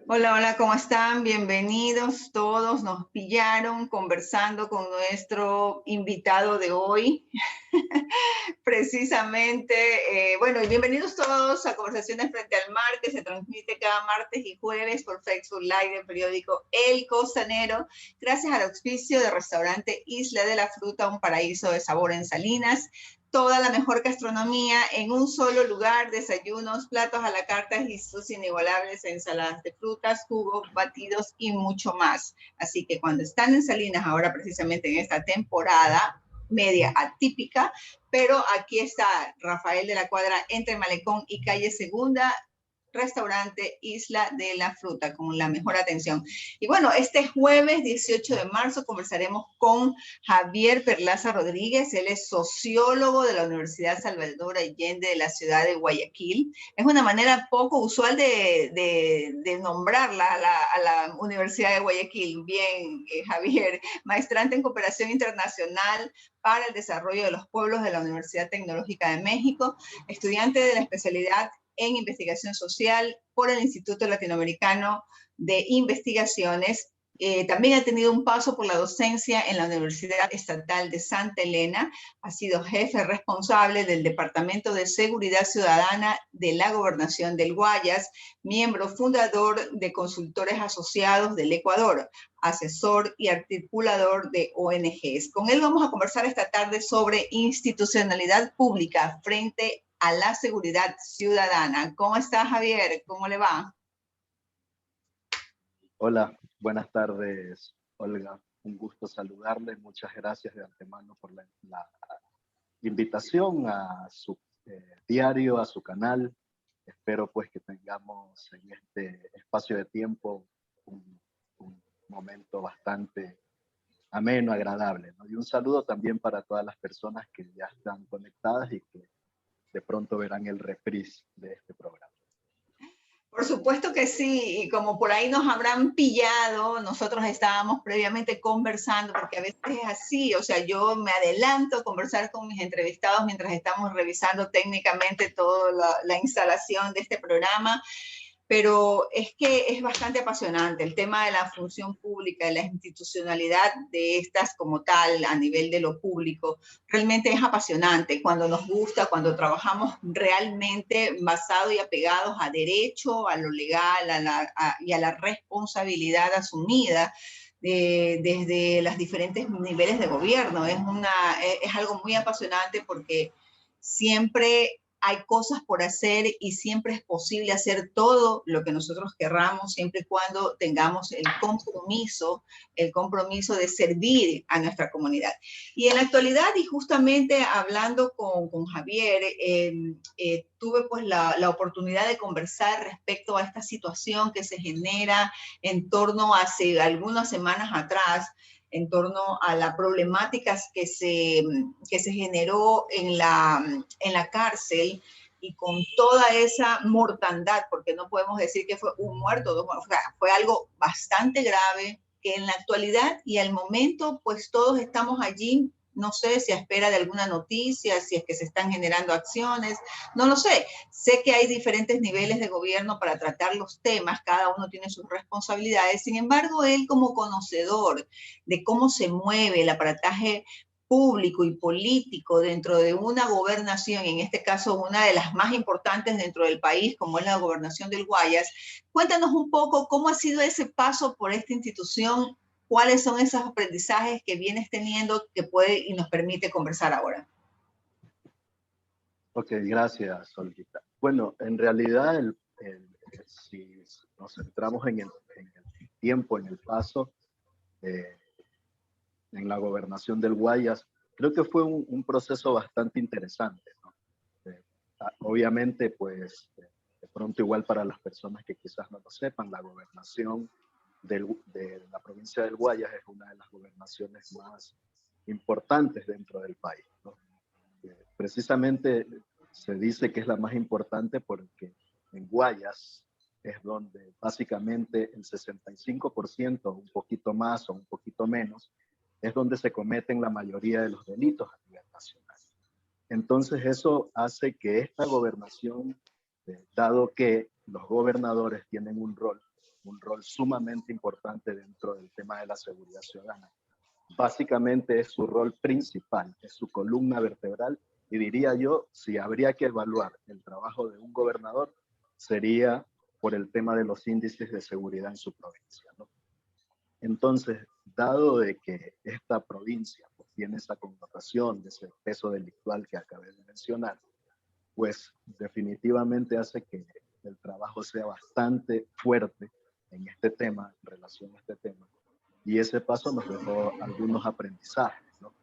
Hola, hola, ¿cómo están? Bienvenidos todos. Nos pillaron conversando con nuestro invitado de hoy. Precisamente, bueno, y bienvenidos todos a Conversaciones Frente al Mar, que se transmite cada martes y jueves por Facebook Live del periódico El Costanero, gracias al auspicio del restaurante Isla de la Fruta, un paraíso de sabor en Salinas. Toda la mejor gastronomía en un solo lugar, desayunos, platos a la carta y sus inigualables ensaladas de frutas, jugos, batidos y mucho más. Así que cuando están en Salinas, ahora precisamente en esta temporada media atípica, pero aquí está Rafael de la Cuadra entre Malecón y Calle Segunda, restaurante Isla de la Fruta, con la mejor atención. Y bueno, este jueves 18 de marzo conversaremos con Javier Perlaza Rodríguez. Él es sociólogo de la Universidad Salvador Allende de la ciudad de Guayaquil. Es una manera poco usual de nombrarla a la Universidad de Guayaquil. Bien, Javier, maestrante en cooperación internacional para el desarrollo de los pueblos de la Universidad Tecnológica de México, estudiante de la especialidad en investigación social por el Instituto Latinoamericano de Investigaciones. También ha tenido un paso por la docencia en la Universidad Estatal de Santa Elena. Ha sido jefe responsable del Departamento de Seguridad Ciudadana de la Gobernación del Guayas, miembro fundador de Consultores Asociados del Ecuador, asesor y articulador de ONGs. Con él vamos a conversar esta tarde sobre institucionalidad pública frente a la seguridad ciudadana. ¿Cómo está, Javier? ¿Cómo le va? Hola, buenas tardes, Olga. Un gusto saludarle. Muchas gracias de antemano por la invitación a su diario, a su canal. Espero pues que tengamos en este espacio de tiempo un momento bastante ameno, agradable, ¿no? Y un saludo también para todas las personas que ya están conectadas y que de pronto verán el reprise de este programa. Por supuesto que sí, y como por ahí nos habrán pillado, nosotros estábamos previamente conversando, porque a veces es así, o sea, yo me adelanto a conversar con mis entrevistados mientras estamos revisando técnicamente toda la instalación de este programa, pero es que es bastante apasionante el tema de la función pública, de la institucionalidad de estas como tal a nivel de lo público. Realmente es apasionante cuando nos gusta, cuando trabajamos realmente basado y apegados a derecho, a lo legal y a la responsabilidad asumida. Desde los diferentes niveles de gobierno. Es algo muy apasionante porque siempre hay cosas por hacer y siempre es posible hacer todo lo que nosotros querramos, siempre y cuando tengamos el compromiso de servir a nuestra comunidad. Y en la actualidad, y justamente hablando con Javier, tuve pues la oportunidad de conversar respecto a esta situación que se genera en torno a hace algunas semanas atrás, en torno a las problemáticas que se generó en la cárcel y con toda esa mortandad, porque no podemos decir que fue un muerto, dos muertos, o sea, fue algo bastante grave que en la actualidad y al momento, pues todos estamos allí, no sé si a espera de alguna noticia, si es que se están generando acciones, no lo sé. Sé que hay diferentes niveles de gobierno para tratar los temas, cada uno tiene sus responsabilidades, sin embargo, él como conocedor de cómo se mueve el aparataje público y político dentro de una gobernación, en este caso una de las más importantes dentro del país, como es la gobernación del Guayas. Cuéntanos un poco cómo ha sido ese paso por esta institución, cuáles son esos aprendizajes que vienes teniendo que puede y nos permite conversar ahora. Ok, gracias, Olguita. Bueno, en realidad, si nos centramos en el tiempo, en el paso, eh, en la gobernación del Guayas, creo que fue un proceso bastante interesante, ¿no? Obviamente, pues, de pronto igual para las personas que quizás no lo sepan, la gobernación de la provincia del Guayas es una de las gobernaciones más importantes dentro del país, ¿no? Precisamente se dice que es la más importante porque en Guayas es donde básicamente el 65%, un poquito más o un poquito menos, es donde se cometen la mayoría de los delitos a nivel nacional. Entonces eso hace que esta gobernación, dado que los gobernadores tienen un rol un rol sumamente importante dentro del tema de la seguridad ciudadana. Básicamente es su rol principal, es su columna vertebral, y diría yo, si habría que evaluar el trabajo de un gobernador, sería por el tema de los índices de seguridad en su provincia, ¿no? Entonces, dado de que esta provincia pues, tiene esa connotación de ese peso delictual que acabé de mencionar, pues definitivamente hace que el trabajo sea bastante fuerte en este tema, en relación a este tema. Y ese paso nos dejó algunos aprendizajes, ¿no?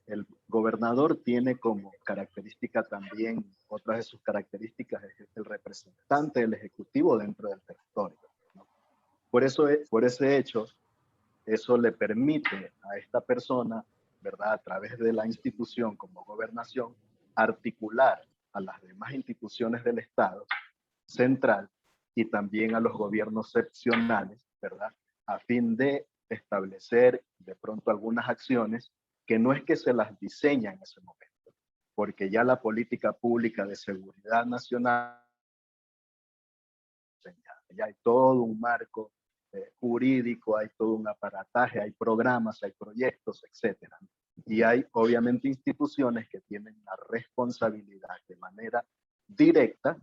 El gobernador tiene como característica también, otra de sus características es el representante del Ejecutivo dentro del territorio, ¿no? Por ese hecho, eso le permite a esta persona, ¿verdad? A través de la institución como gobernación, articular a las demás instituciones del Estado central y también a los gobiernos seccionales, ¿verdad? A fin de establecer de pronto algunas acciones que no es que se las diseña en ese momento, porque ya la política pública de seguridad nacional, ya hay todo un marco jurídico, hay todo un aparataje, hay programas, hay proyectos, etcétera. Y hay obviamente instituciones que tienen la responsabilidad de manera directa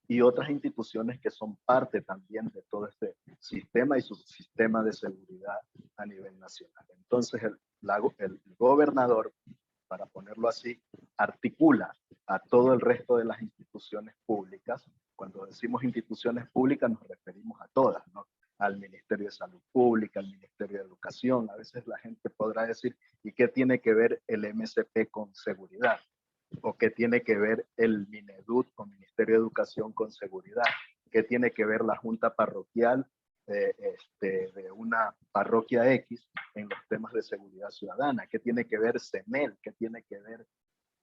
y otras instituciones que son parte también de todo este sistema y subsistema de seguridad a nivel nacional. Entonces el gobernador, para ponerlo así, articula a todo el resto de las instituciones públicas. Cuando decimos instituciones públicas nos referimos a todas, ¿no? Al Ministerio de Salud Pública, al Ministerio de Educación. A veces la gente podrá decir, ¿y qué tiene que ver el MSP con seguridad? ¿O qué tiene que ver el Mineduc con Ministerio de Educación con seguridad? ¿Qué tiene que ver la Junta Parroquial de una parroquia X en los temas de seguridad ciudadana? ¿Qué tiene que ver CEMEL? ¿Qué tiene que ver,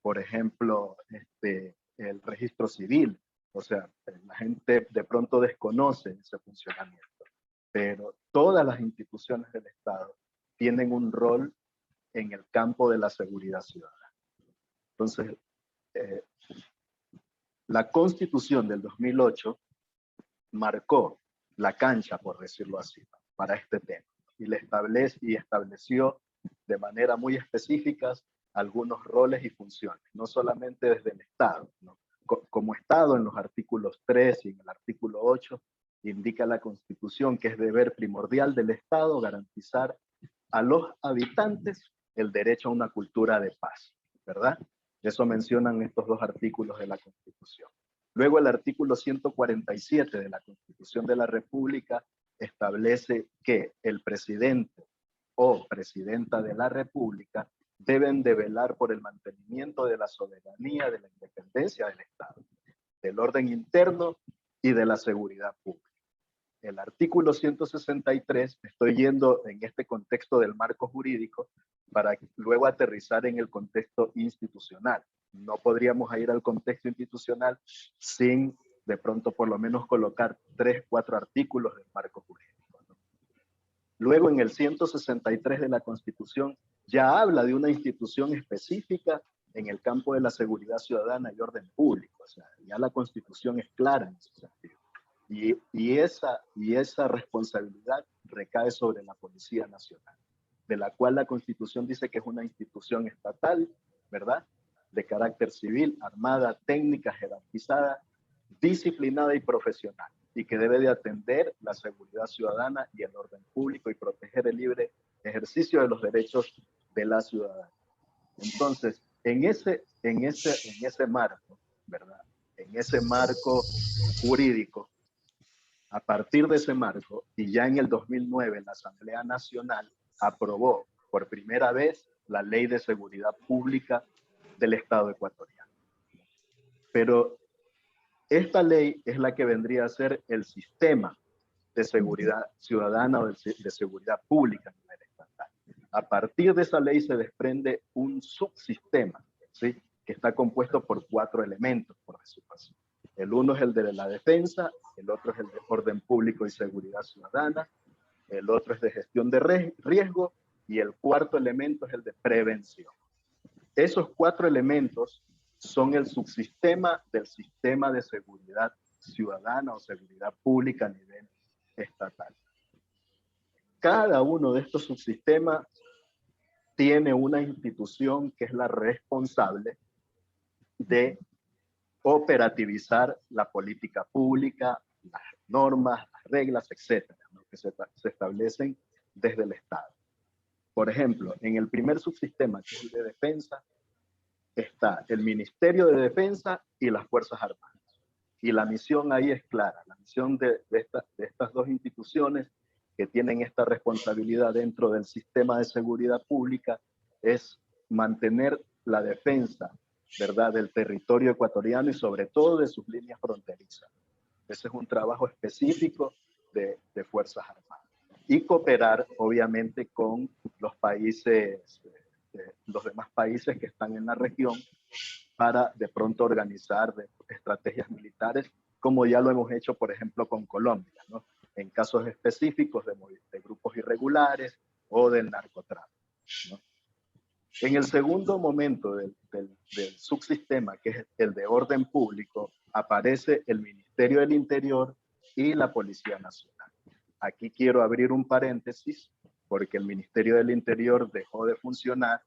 por ejemplo, el registro civil? O sea, la gente de pronto desconoce ese funcionamiento, pero todas las instituciones del Estado tienen un rol en el campo de la seguridad ciudadana. Entonces, la Constitución del 2008 marcó la cancha, por decirlo así, para este tema y estableció de manera muy específica algunos roles y funciones, no solamente desde el Estado, ¿no? Como Estado, en los artículos 3 y en el artículo 8, indica la Constitución que es deber primordial del Estado garantizar a los habitantes el derecho a una cultura de paz, ¿verdad? Eso mencionan estos dos artículos de la Constitución. Luego el artículo 147 de la Constitución de la República establece que el presidente o presidenta de la República deben de velar por el mantenimiento de la soberanía, de la independencia del Estado, del orden interno y de la seguridad pública. El artículo 163, estoy yendo en este contexto del marco jurídico para luego aterrizar en el contexto institucional. No podríamos ir al contexto institucional sin de pronto por lo menos colocar 3, 4 artículos del marco jurídico, ¿no? Luego en el 163 de la Constitución ya habla de una institución específica en el campo de la seguridad ciudadana y orden público. O sea, ya la Constitución es clara en ese sentido. Y esa responsabilidad recae sobre la Policía Nacional, de la cual la Constitución dice que es una institución estatal, ¿verdad? De carácter civil, armada, técnica, jerarquizada, disciplinada y profesional, y que debe de atender la seguridad ciudadana y el orden público y proteger el libre ejercicio de los derechos de la ciudadanía. Entonces, en ese marco, ¿verdad? En ese marco jurídico, a partir de ese marco, y ya en el 2009 la Asamblea Nacional aprobó por primera vez la Ley de Seguridad Pública del Estado ecuatoriano. Pero esta ley es la que vendría a ser el sistema de seguridad ciudadana o de seguridad pública a nivel estatal. A partir de esa ley se desprende un subsistema, ¿sí? Que está compuesto por 4 elementos, por decirlo así. El uno es el de la defensa, el otro es el de orden público y seguridad ciudadana, el otro es de gestión de riesgo y el cuarto elemento es el de prevención. Esos 4 elementos son el subsistema del sistema de seguridad ciudadana o seguridad pública a nivel estatal. Cada uno de estos subsistemas tiene una institución que es la responsable de operativizar la política pública, las normas, las reglas, etcétera, ¿no? Que se establecen desde el Estado. Por ejemplo, en el primer subsistema, que es el de defensa, está el Ministerio de Defensa y las Fuerzas Armadas. Y la misión ahí es clara. La misión de estas dos instituciones que tienen esta responsabilidad dentro del sistema de seguridad pública es mantener la defensa, ¿verdad?, del territorio ecuatoriano y sobre todo de sus líneas fronterizas. Ese es un trabajo específico de Fuerzas Armadas. Y cooperar, obviamente, con los países, los demás países que están en la región para de pronto organizar estrategias militares, como ya lo hemos hecho, por ejemplo, con Colombia, ¿no? En casos específicos de grupos irregulares o del narcotráfico, ¿no? En el segundo momento del subsistema, que es el de orden público, aparece el Ministerio del Interior y la Policía Nacional. Aquí quiero abrir un paréntesis, porque el Ministerio del Interior dejó de funcionar,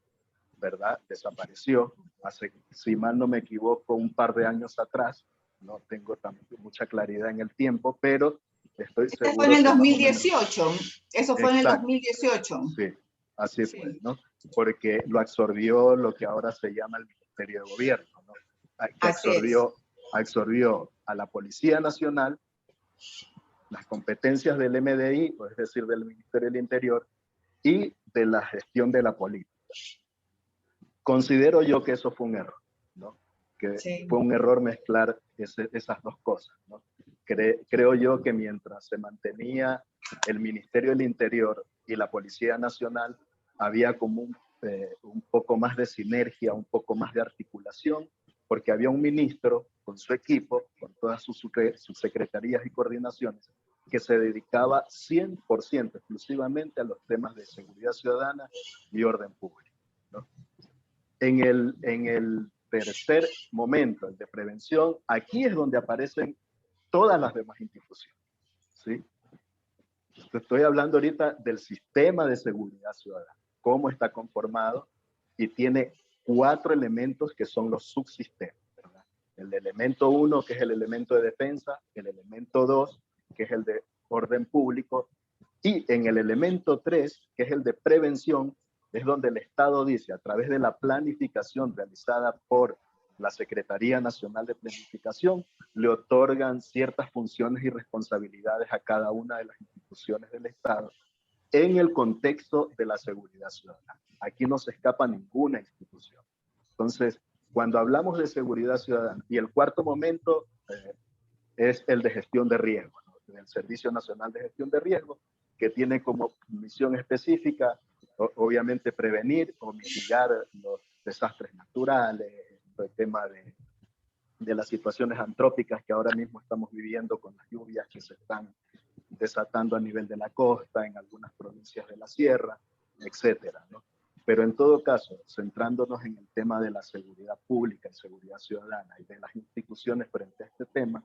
¿verdad? Desapareció hace, si mal no me equivoco, un par de años atrás. No tengo mucha claridad en el tiempo, pero estoy seguro. Fue en el 2018. Eso fue en el 2018. Sí, así sí. fue, ¿no? Porque lo absorbió lo que ahora se llama el Ministerio de Gobierno, ¿no? Que absorbió a la Policía Nacional, las competencias del MDI, es decir, del Ministerio del Interior, y de la gestión de la política. Considero yo que eso fue un error, ¿no? Que fue un error mezclar esas dos cosas, ¿no? Creo yo que mientras se mantenía el Ministerio del Interior y la Policía Nacional, había como un poco más de sinergia, un poco más de articulación, porque había un ministro con su equipo, con todas sus secretarías y coordinaciones, que se dedicaba 100% exclusivamente a los temas de seguridad ciudadana y orden público, ¿no? En el tercer momento, el de prevención, aquí es donde aparecen todas las demás instituciones, ¿sí? Estoy hablando ahorita del sistema de seguridad ciudadana, cómo está conformado, y tiene 4 elementos que son los subsistemas, ¿verdad? El elemento 1, que es el elemento de defensa, el elemento 2, que es el de orden público, y en el elemento 3, que es el de prevención, es donde el Estado dice, a través de la planificación realizada por la Secretaría Nacional de Planificación, le otorgan ciertas funciones y responsabilidades a cada una de las instituciones del Estado en el contexto de la seguridad ciudadana. Aquí no se escapa ninguna institución. Entonces, cuando hablamos de seguridad ciudadana, y el cuarto momento es el de gestión de riesgo, ¿no? El Servicio Nacional de Gestión de Riesgo, que tiene como misión específica, obviamente, prevenir o mitigar los desastres naturales, el tema de las situaciones antrópicas que ahora mismo estamos viviendo con las lluvias que se están desatando a nivel de la costa, en algunas provincias de la sierra, etcétera, ¿no? Pero en todo caso, centrándonos en el tema de la seguridad pública y seguridad ciudadana y de las instituciones frente a este tema,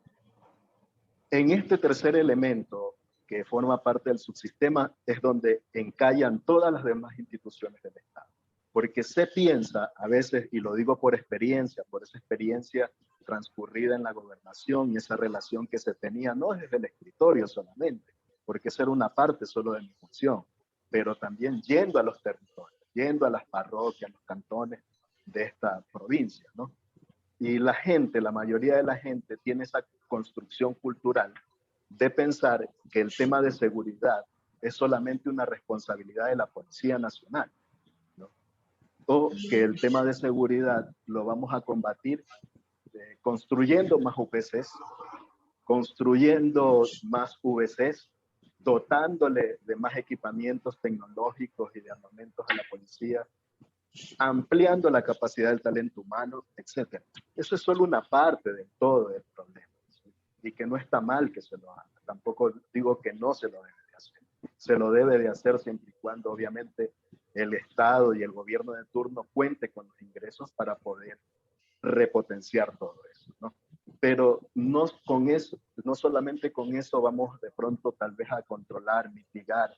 en este tercer elemento que forma parte del subsistema es donde encallan todas las demás instituciones del Estado. Porque se piensa a veces, y lo digo por experiencia, por esa experiencia transcurrida en la gobernación y esa relación que se tenía, no desde el escritorio solamente, porque esa era una parte solo de mi función, pero también yendo a los territorios, yendo a las parroquias, los cantones de esta provincia, ¿no? Y la gente, la mayoría de la gente tiene esa construcción cultural de pensar que el tema de seguridad es solamente una responsabilidad de la Policía Nacional, ¿no? O que el tema de seguridad lo vamos a combatir construyendo más UPCs, construyendo más VCs, dotándole de más equipamientos tecnológicos y de armamentos a la policía, ampliando la capacidad del talento humano, etc. Eso es solo una parte de todo el problema, ¿sí? Y que no está mal que se lo haga. Tampoco digo que no se lo debe de hacer. Se lo debe de hacer siempre y cuando, obviamente, el Estado y el gobierno de turno cuente con los ingresos para poder repotenciar todo eso, ¿no? pero no con eso, no solamente con eso vamos de pronto tal vez a controlar, mitigar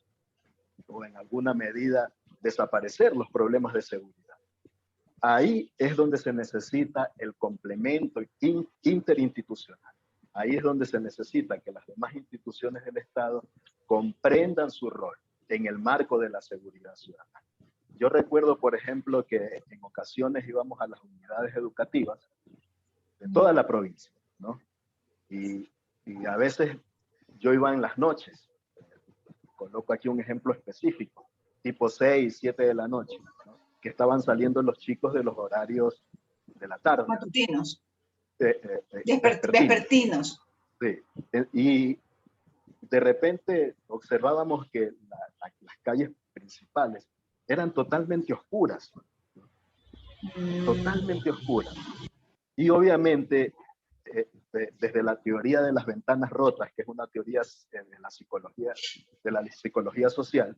o en alguna medida desaparecer los problemas de seguridad. Ahí es donde se necesita el complemento interinstitucional. Ahí es donde se necesita que las demás instituciones del Estado comprendan su rol en el marco de la seguridad ciudadana. Yo recuerdo, por ejemplo, que en ocasiones íbamos a las unidades educativas de toda la provincia, ¿no? Y a veces yo iba en las noches. Coloco aquí un ejemplo específico, tipo 6, 7 de la noche, ¿no? Que estaban saliendo los chicos de los horarios de la tarde. Matutinos. Vespertinos. Vespertinos. Sí. Y de repente observábamos que las calles principales eran totalmente oscuras. Totalmente oscuras. Y obviamente, desde la teoría de las ventanas rotas, que es una teoría de la psicología social,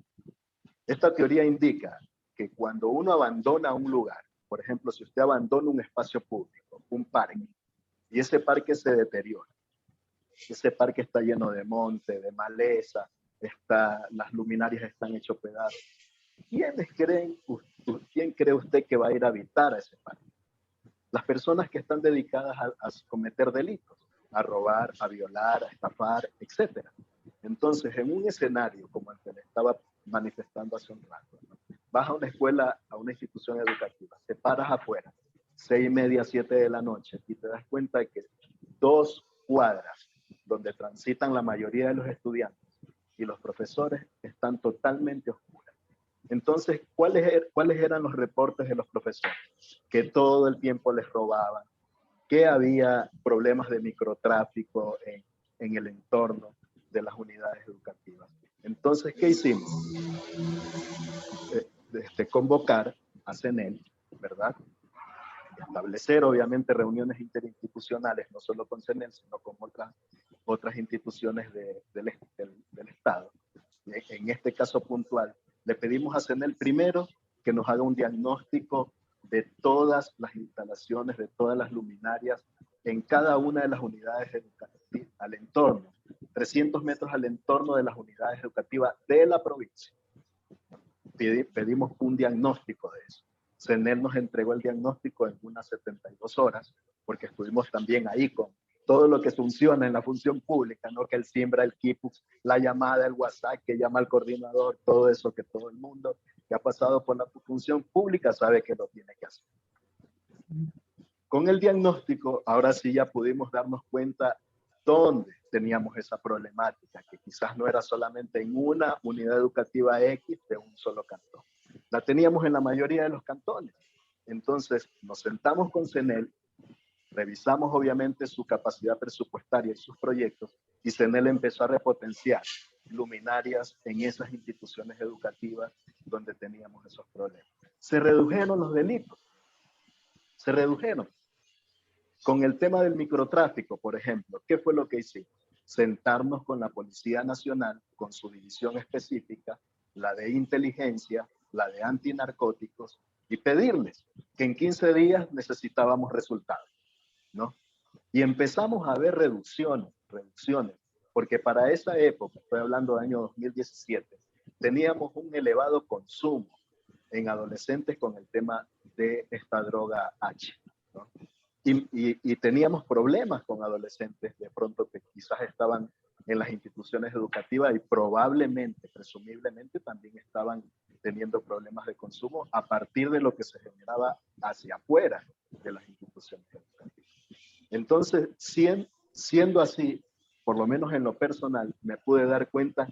esta teoría indica que cuando uno abandona un lugar, por ejemplo, si usted abandona un espacio público, un parque, y ese parque se deteriora, ese parque está lleno de monte, de maleza, las luminarias están hechos pedazos, ¿quién cree usted que va a ir a habitar a ese parque? Las personas que están dedicadas a cometer delitos, a robar, a violar, a estafar, etc. Entonces, en un escenario como el que le estaba manifestando hace un rato, ¿no? Vas a una escuela, a una institución educativa, te paras afuera, 6:30, 7 de la noche, y te das cuenta de que 2 cuadras donde transitan la mayoría de los estudiantes y los profesores están totalmente oscuras. Entonces, ¿cuáles eran los reportes de los profesores? Que todo el tiempo les robaban, que había problemas de microtráfico en el entorno de las unidades educativas. Entonces, ¿qué hicimos? Convocar a CENEL, ¿verdad? Establecer, obviamente, reuniones interinstitucionales, no solo con CENEL, sino con otras instituciones del Estado. En este caso puntual, le pedimos a CENEL primero que nos haga un diagnóstico de todas las instalaciones, de todas las luminarias en cada una de las unidades educativas, al entorno, 300 metros al entorno de las unidades educativas de la provincia. Pedimos un diagnóstico de eso. CENEL nos entregó el diagnóstico en unas 72 horas, porque estuvimos también ahí con todo lo que funciona en la función pública, ¿no? Que el siembra, el Kipux, la llamada, el WhatsApp, que llama al coordinador, todo eso que todo el mundo que ha pasado por la función pública sabe que lo tiene que hacer. Con el diagnóstico, ahora sí ya pudimos darnos cuenta dónde teníamos esa problemática, que quizás no era solamente en una unidad educativa X de un solo cantón. La teníamos en la mayoría de los cantones. Entonces, nos sentamos con CENEL, revisamos obviamente su capacidad presupuestaria y sus proyectos, y CENEL empezó a repotenciar luminarias en esas instituciones educativas donde teníamos esos problemas. Se redujeron los delitos, se redujeron. Con el tema del microtráfico, por ejemplo, ¿qué fue lo que hicimos? Sentarnos con la Policía Nacional, con su división específica, la de inteligencia, la de antinarcóticos, y pedirles que en 15 días necesitábamos resultados, ¿no? Y empezamos a ver reducciones, porque para esa época, estoy hablando del año 2017, teníamos un elevado consumo en adolescentes con el tema de esta droga H, ¿no? Y teníamos problemas con adolescentes de pronto que quizás estaban en las instituciones educativas y probablemente, presumiblemente, también estaban teniendo problemas de consumo a partir de lo que se generaba hacia afuera de las instituciones educativas. Entonces, siendo así, por lo menos en lo personal, me pude dar cuenta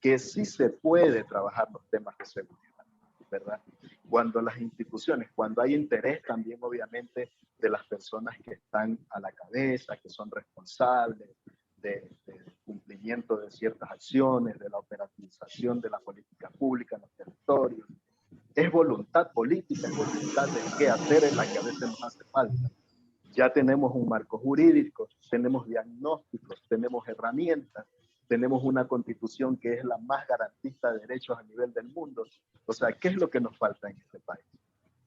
que sí se puede trabajar los temas de seguridad, ¿verdad? Cuando las instituciones, cuando hay interés también obviamente de las personas que están a la cabeza, que son responsables del cumplimiento de ciertas acciones, de la operativización de la política pública en los territorios. Es voluntad política, es voluntad de qué hacer en la que a veces nos hace falta. Ya tenemos un marco jurídico, tenemos diagnósticos, tenemos herramientas, tenemos una constitución que es la más garantista de derechos a nivel del mundo. O sea, ¿qué es lo que nos falta en este país?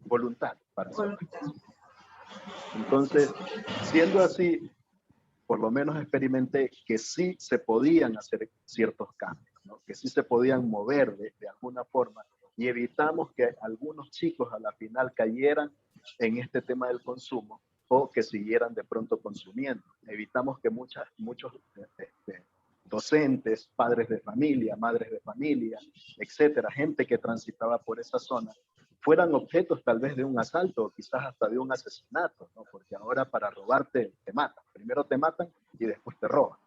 Voluntad para hacerlo. Entonces, siendo así, por lo menos experimenté que sí se podían hacer ciertos cambios, ¿no? Que sí se podían mover de alguna forma, y evitamos que algunos chicos a la final cayeran en este tema del consumo o que siguieran de pronto consumiendo. Evitamos que muchos docentes, padres de familia, madres de familia, etcétera, gente que transitaba por esa zona, fueran objetos tal vez de un asalto o quizás hasta de un asesinato, ¿no? Porque ahora para robarte te matan. Primero te matan y después te roban.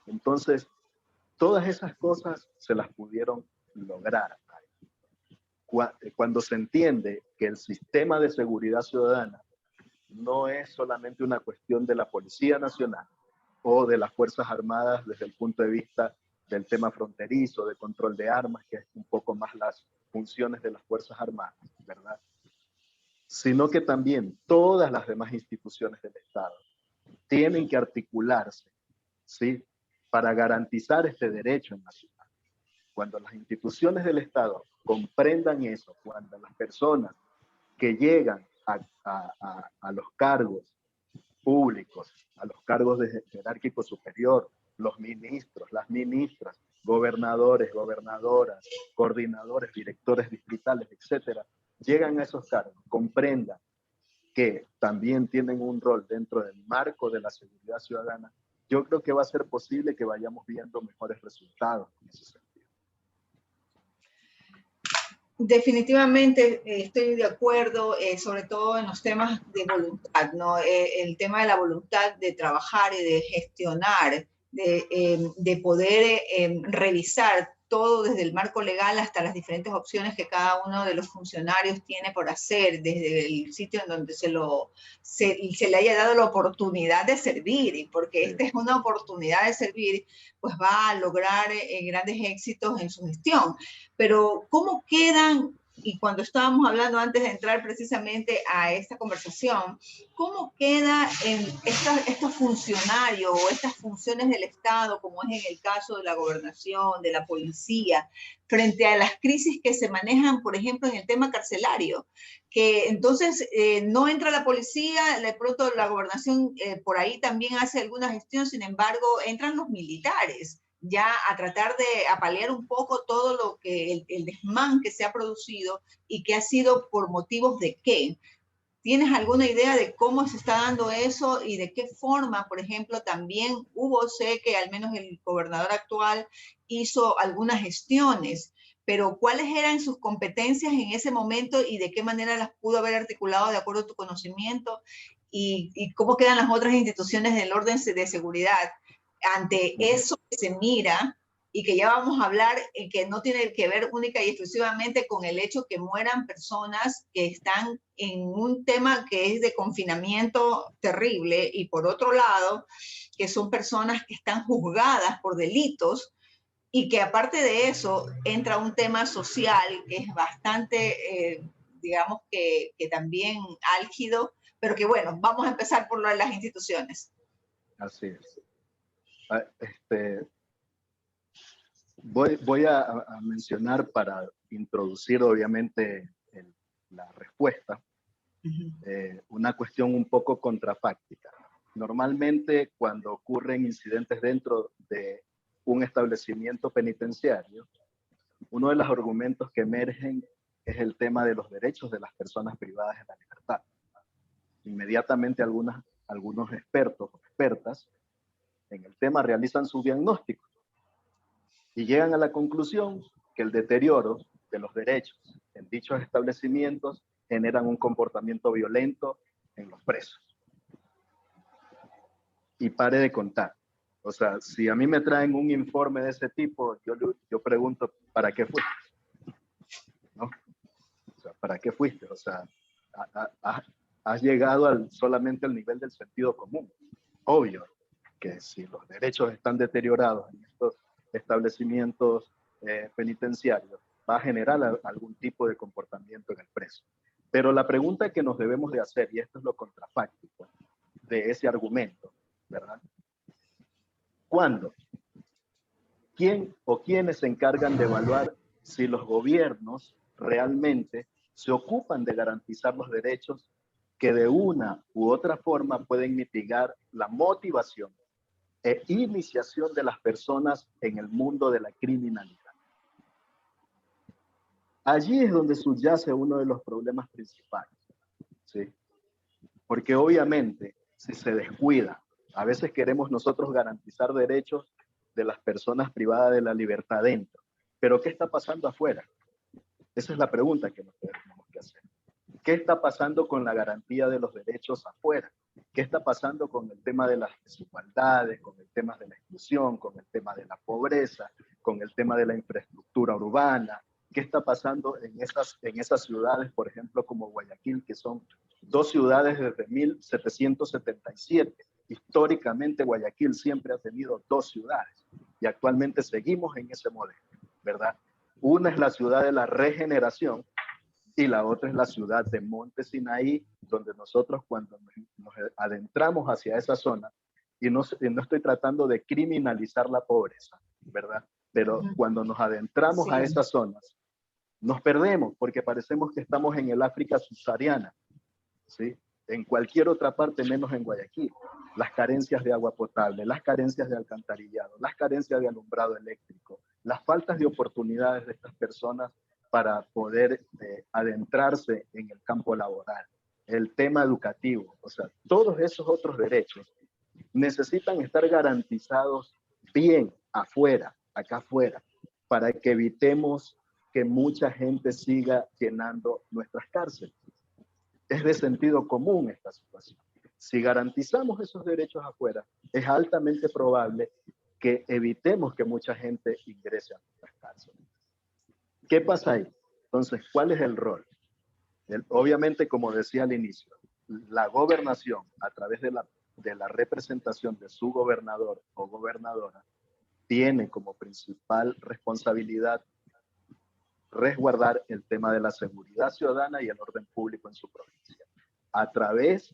Entonces, todas esas cosas se las pudieron lograr. Cuando se entiende que el sistema de seguridad ciudadana no es solamente una cuestión de la Policía Nacional o de las Fuerzas Armadas desde el punto de vista del tema fronterizo, de control de armas, que es un poco más las funciones de las Fuerzas Armadas, ¿verdad? Sino que también todas las demás instituciones del Estado tienen que articularse, ¿sí? Para garantizar este derecho en la ciudad. Cuando las instituciones del Estado comprendan eso, cuando las personas que llegan a los cargos públicos, a los cargos de jerárquico superior, los ministros, las ministras, gobernadores, gobernadoras, coordinadores, directores distritales, etcétera, llegan a esos cargos, comprendan que también tienen un rol dentro del marco de la seguridad ciudadana, yo creo que va a ser posible que vayamos viendo mejores resultados en ese sentido. Definitivamente estoy de acuerdo, sobre todo en los temas de voluntad, ¿no? El tema de la voluntad de trabajar y de gestionar, de poder revisar todo desde el marco legal hasta las diferentes opciones que cada uno de los funcionarios tiene por hacer, desde el sitio en donde se le haya dado la oportunidad de servir, y porque esta es una oportunidad de servir, pues va a lograr grandes éxitos en su gestión. Pero ¿cómo quedan? Y cuando estábamos hablando antes de entrar precisamente a esta conversación, ¿cómo queda en estos funcionarios o estas funciones del Estado, como es en el caso de la gobernación, de la policía, frente a las crisis que se manejan, por ejemplo, en el tema carcelario? Que entonces no entra la policía, de pronto la gobernación por ahí también hace alguna gestión, sin embargo, entran los militares ya a tratar de paliar un poco todo lo que el desmán que se ha producido y que ha sido por motivos de qué. ¿Tienes alguna idea de cómo se está dando eso y de qué forma, por ejemplo, también sé que al menos el gobernador actual hizo algunas gestiones, pero cuáles eran sus competencias en ese momento y de qué manera las pudo haber articulado de acuerdo a tu conocimiento y cómo quedan las otras instituciones del orden de seguridad ante eso que se mira y que ya vamos a hablar, que no tiene que ver única y exclusivamente con el hecho que mueran personas que están en un tema que es de confinamiento terrible, y por otro lado, que son personas que están juzgadas por delitos, y que aparte de eso entra un tema social que es bastante, digamos que también álgido, pero que bueno, vamos a empezar por lo de las instituciones. Así es. Voy a mencionar para introducir obviamente la respuesta, una cuestión un poco contrafáctica. Normalmente cuando ocurren incidentes dentro de un establecimiento penitenciario, uno de los argumentos que emergen es el tema de los derechos de las personas privadas de la libertad. Inmediatamente algunos expertos o expertas en el tema realizan su diagnóstico y llegan a la conclusión que el deterioro de los derechos en dichos establecimientos generan un comportamiento violento en los presos. Y pare de contar. O sea, si a mí me traen un informe de ese tipo, yo pregunto, ¿para qué fuiste? ¿No? O sea, ¿para qué fuiste? O sea, has llegado solamente al nivel del sentido común. Obvio que si los derechos están deteriorados en estos establecimientos penitenciarios, va a generar algún tipo de comportamiento en el preso. Pero la pregunta que nos debemos de hacer, y esto es lo contrafáctico de ese argumento, ¿verdad? ¿Cuándo? ¿Quién o quiénes se encargan de evaluar si los gobiernos realmente se ocupan de garantizar los derechos que de una u otra forma pueden mitigar la motivación e iniciación de las personas en el mundo de la criminalidad. Allí es donde subyace uno de los problemas principales, ¿sí? Porque obviamente, si se descuida, a veces queremos nosotros garantizar derechos de las personas privadas de la libertad dentro, pero ¿qué está pasando afuera? Esa es la pregunta que nos tenemos que hacer. ¿Qué está pasando con la garantía de los derechos afuera? ¿Qué está pasando con el tema de las desigualdades, con el tema de la exclusión, con el tema de la pobreza, con el tema de la infraestructura urbana? ¿Qué está pasando en esas ciudades, por ejemplo, como Guayaquil, que son dos ciudades desde 1777? Históricamente Guayaquil siempre ha tenido dos ciudades y actualmente seguimos en ese modelo, ¿verdad? Una es la ciudad de la regeneración y la otra es la ciudad de Monte Sinaí, donde nosotros cuando nos adentramos hacia esa zona, y no estoy tratando de criminalizar la pobreza, ¿verdad? Pero cuando nos adentramos a esas zonas, nos perdemos porque parecemos que estamos en el África subsahariana, ¿sí? En cualquier otra parte menos en Guayaquil. Las carencias de agua potable, las carencias de alcantarillado, las carencias de alumbrado eléctrico, las faltas de oportunidades de estas personas para poder adentrarse en el campo laboral, el tema educativo, o sea, todos esos otros derechos necesitan estar garantizados bien afuera, acá afuera, para que evitemos que mucha gente siga llenando nuestras cárceles. Es de sentido común esta situación. Si garantizamos esos derechos afuera, es altamente probable que evitemos que mucha gente ingrese a nuestras cárceles. ¿Qué pasa ahí? Entonces, ¿cuál es el rol? Obviamente, como decía al inicio, la gobernación, a través de la representación de su gobernador o gobernadora, tiene como principal responsabilidad resguardar el tema de la seguridad ciudadana y el orden público en su provincia, a través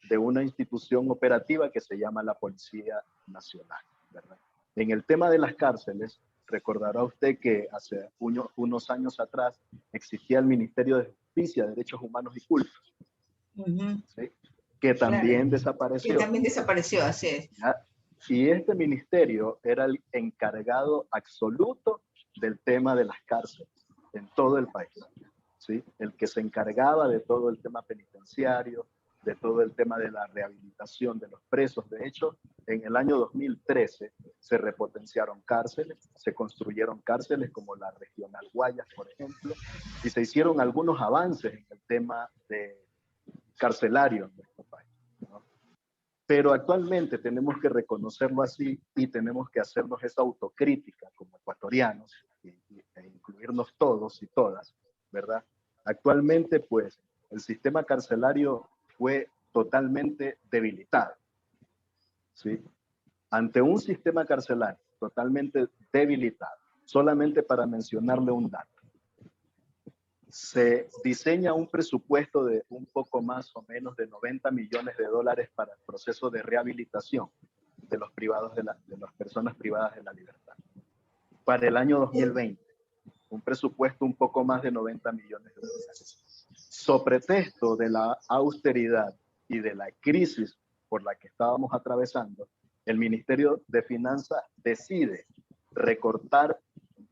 de una institución operativa que se llama la Policía Nacional, ¿verdad? En el tema de las cárceles, recordará usted que hace unos años atrás existía el Ministerio de Justicia, Derechos Humanos y Cultos, ¿sí? Que también desapareció. Que también desapareció, así es. ¿Ya? Y este ministerio era el encargado absoluto del tema de las cárceles en todo el país, ¿sí? El que se encargaba de todo el tema penitenciario, de todo el tema de la rehabilitación de los presos. De hecho, en el año 2013 se repotenciaron cárceles, se construyeron cárceles como la Regional Guayas, por ejemplo, y se hicieron algunos avances en el tema de carcelario en nuestro país, ¿no? Pero actualmente tenemos que reconocerlo así y tenemos que hacernos esa autocrítica como ecuatorianos e incluirnos todos y todas, ¿verdad? Actualmente, pues, el sistema carcelario fue totalmente debilitado, ¿sí? Ante un sistema carcelario totalmente debilitado, solamente para mencionarle un dato, se diseña un presupuesto de un poco más o menos de 90 millones de dólares para el proceso de rehabilitación de los privados de las personas privadas de la libertad. Para el año 2020, un presupuesto un poco más de 90 millones de dólares. So pretexto de la austeridad y de la crisis por la que estábamos atravesando, el Ministerio de Finanzas decide recortar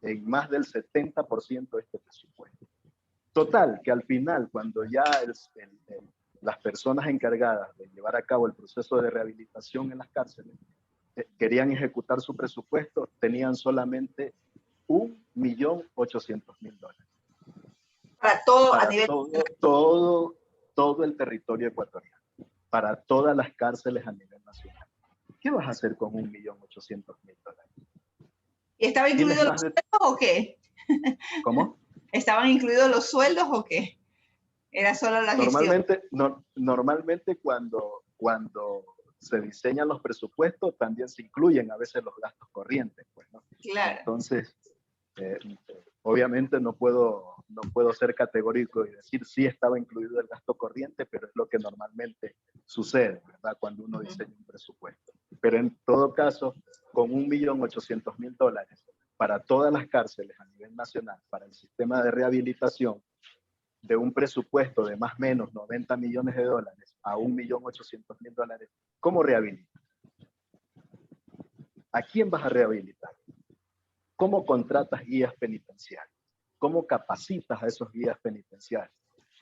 en más del 70% este presupuesto. Total, que al final, cuando ya las personas encargadas de llevar a cabo el proceso de rehabilitación en las cárceles querían ejecutar su presupuesto, tenían solamente $1.800.000. Para todo Para a nivel... todo el territorio ecuatoriano, para todas las cárceles a nivel nacional. ¿Qué vas a hacer con $1.800.000? ¿Y estaba incluido los sueldos o qué? ¿Cómo? ¿Estaban incluidos los sueldos o qué? Era solo la gestión. Normalmente cuando se diseñan los presupuestos, también se incluyen a veces los gastos corrientes, pues, ¿no? Claro. Entonces, obviamente no puedo ser categórico y decir si estaba incluido el gasto corriente, pero es lo que normalmente sucede, ¿verdad? Cuando uno diseña un presupuesto. Pero en todo caso, con $1.800.000 para todas las cárceles a nivel nacional, para el sistema de rehabilitación, de un presupuesto de más o menos 90 millones de dólares a $1.800.000, ¿cómo rehabilita? ¿A quién vas a rehabilitar? ¿Cómo contratas guías penitenciarios? ¿Cómo capacitas a esos guías penitenciarios?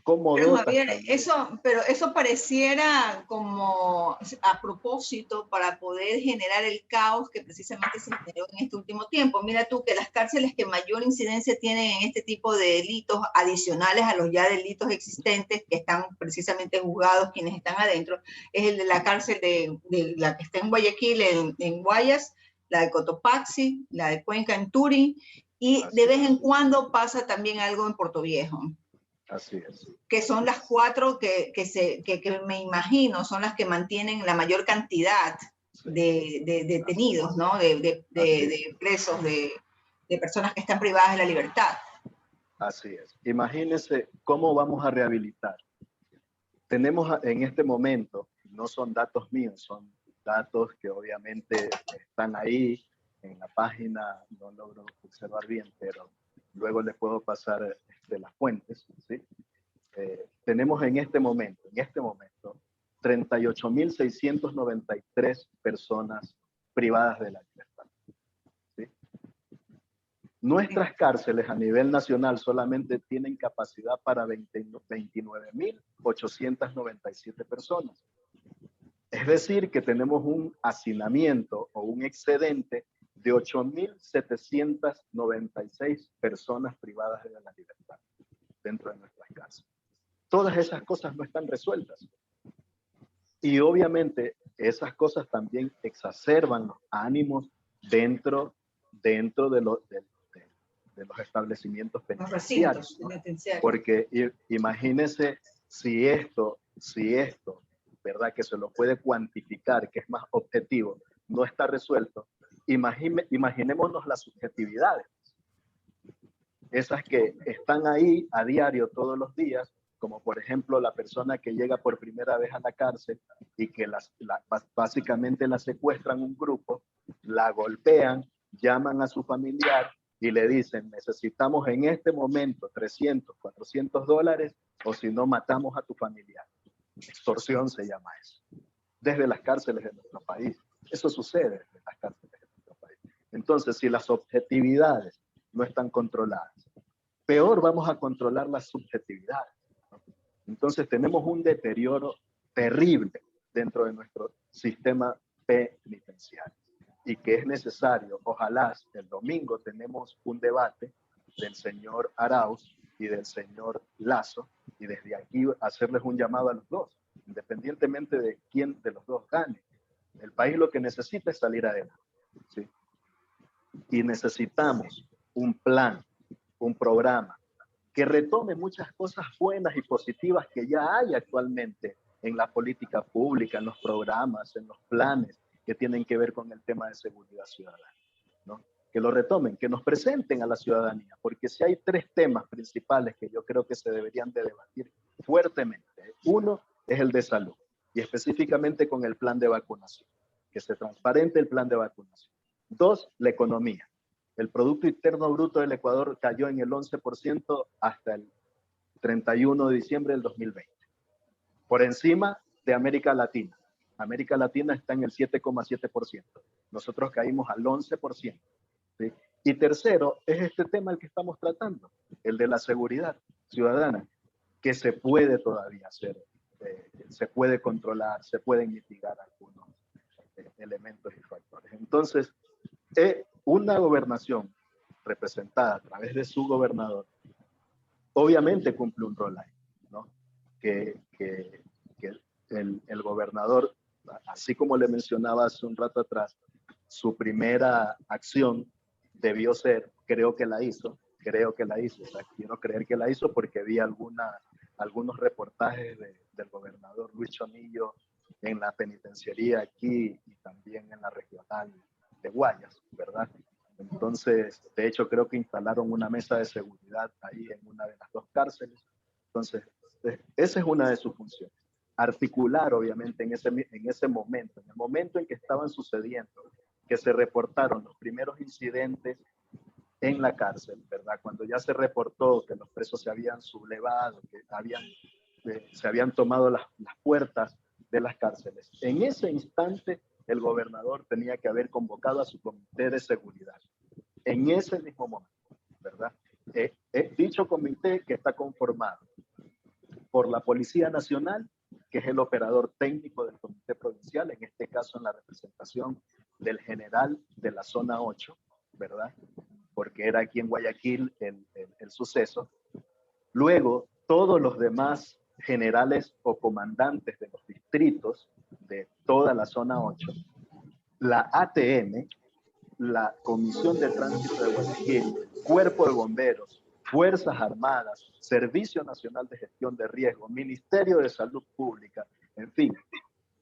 ¿Cómo Pero dotas Javier, también? pero eso pareciera como a propósito para poder generar el caos que precisamente se generó en este último tiempo. Mira tú que las cárceles que mayor incidencia tienen en este tipo de delitos adicionales a los ya delitos existentes que están precisamente juzgados quienes están adentro, es el de la cárcel de la que está en Guayaquil, en Guayas, la de Cotopaxi, la de Cuenca en Turi, y de vez en cuando pasa también algo en Puerto Viejo. Así es. Que son las cuatro que me imagino son las que mantienen la mayor cantidad de detenidos, ¿no? De presos, de personas que están privadas de la libertad. Así es. Imagínense cómo vamos a rehabilitar. Tenemos en este momento, no son datos míos, son datos que obviamente están ahí en la página, no logro observar bien, pero luego les puedo pasar las fuentes, ¿sí? Tenemos en este momento 38.693 personas privadas de la libertad. ¿Sí? Nuestras cárceles a nivel nacional solamente tienen capacidad para 29.897 personas. Es decir, que tenemos un hacinamiento o un excedente de 8.796 personas privadas de la libertad dentro de nuestras cárceles. Todas esas cosas no están resueltas. Y obviamente esas cosas también exacerban los ánimos dentro de los establecimientos penitenciarios, ¿no? Porque imagínense si esto, ¿verdad? Que se lo puede cuantificar, que es más objetivo, no está resuelto. Imaginémonos las subjetividades. Esas que están ahí a diario todos los días, como por ejemplo la persona que llega por primera vez a la cárcel y que básicamente la secuestran un grupo, la golpean, llaman a su familiar y le dicen, necesitamos en este momento 300, 400 dólares o si no matamos a tu familiar. Extorsión se llama eso. Desde las cárceles de nuestro país. Eso sucede desde las cárceles de nuestro país. Entonces, si las objetividades no están controladas, peor vamos a controlar las subjetividades, ¿no? Entonces tenemos un deterioro terrible dentro de nuestro sistema penitenciario y que es necesario, ojalá el domingo tenemos un debate del señor Arauz y del señor Lazo y desde aquí hacerles un llamado a los dos, independientemente de quién de los dos gane. El país lo que necesita es salir adelante, ¿sí? Y necesitamos un plan, un programa que retome muchas cosas buenas y positivas que ya hay actualmente en la política pública, en los programas, en los planes que tienen que ver con el tema de seguridad ciudadana, ¿no? Que lo retomen, que nos presenten a la ciudadanía, porque si hay tres temas principales que yo creo que se deberían de debatir fuertemente. Uno es el de salud, y específicamente con el plan de vacunación, que se transparente el plan de vacunación. Dos, la economía. El Producto Interno Bruto del Ecuador cayó en el 11% hasta el 31 de diciembre del 2020. Por encima de América Latina. América Latina está en el 7,7%. Nosotros caímos al 11%. ¿Sí? Y tercero, es este tema el que estamos tratando, el de la seguridad ciudadana, que se puede todavía hacer, se puede controlar, se pueden mitigar algunos elementos y factores. Entonces, una gobernación representada a través de su gobernador, obviamente cumple un rol ahí, ¿no? Que el gobernador, así como le mencionaba hace un rato atrás, su primera acción debió ser, creo que la hizo, o sea, quiero creer que la hizo porque vi algunos reportajes del gobernador Luis Chonillo en la penitenciaría aquí y también en la regional de Guayas, ¿verdad? Entonces, de hecho, creo que instalaron una mesa de seguridad ahí en una de las dos cárceles. Entonces, esa es una de sus funciones. Articular, obviamente, en ese momento, en el momento en que estaban sucediendo, que se reportaron los primeros incidentes en la cárcel, ¿verdad? Cuando ya se reportó que los presos se habían sublevado, que se habían tomado las puertas de las cárceles. En ese instante el gobernador tenía que haber convocado a su comité de seguridad. En ese mismo momento, ¿verdad? Dicho comité que está conformado por la Policía Nacional, que es el operador técnico del comité provincial, en este caso en la representación del general de la zona 8, ¿verdad? Porque era aquí en Guayaquil el suceso. Luego, todos los demás generales o comandantes de los distritos de toda la zona 8, la ATM, la Comisión de Tránsito de Guayaquil, Cuerpo de Bomberos, Fuerzas Armadas, Servicio Nacional de Gestión de Riesgo, Ministerio de Salud Pública, en fin,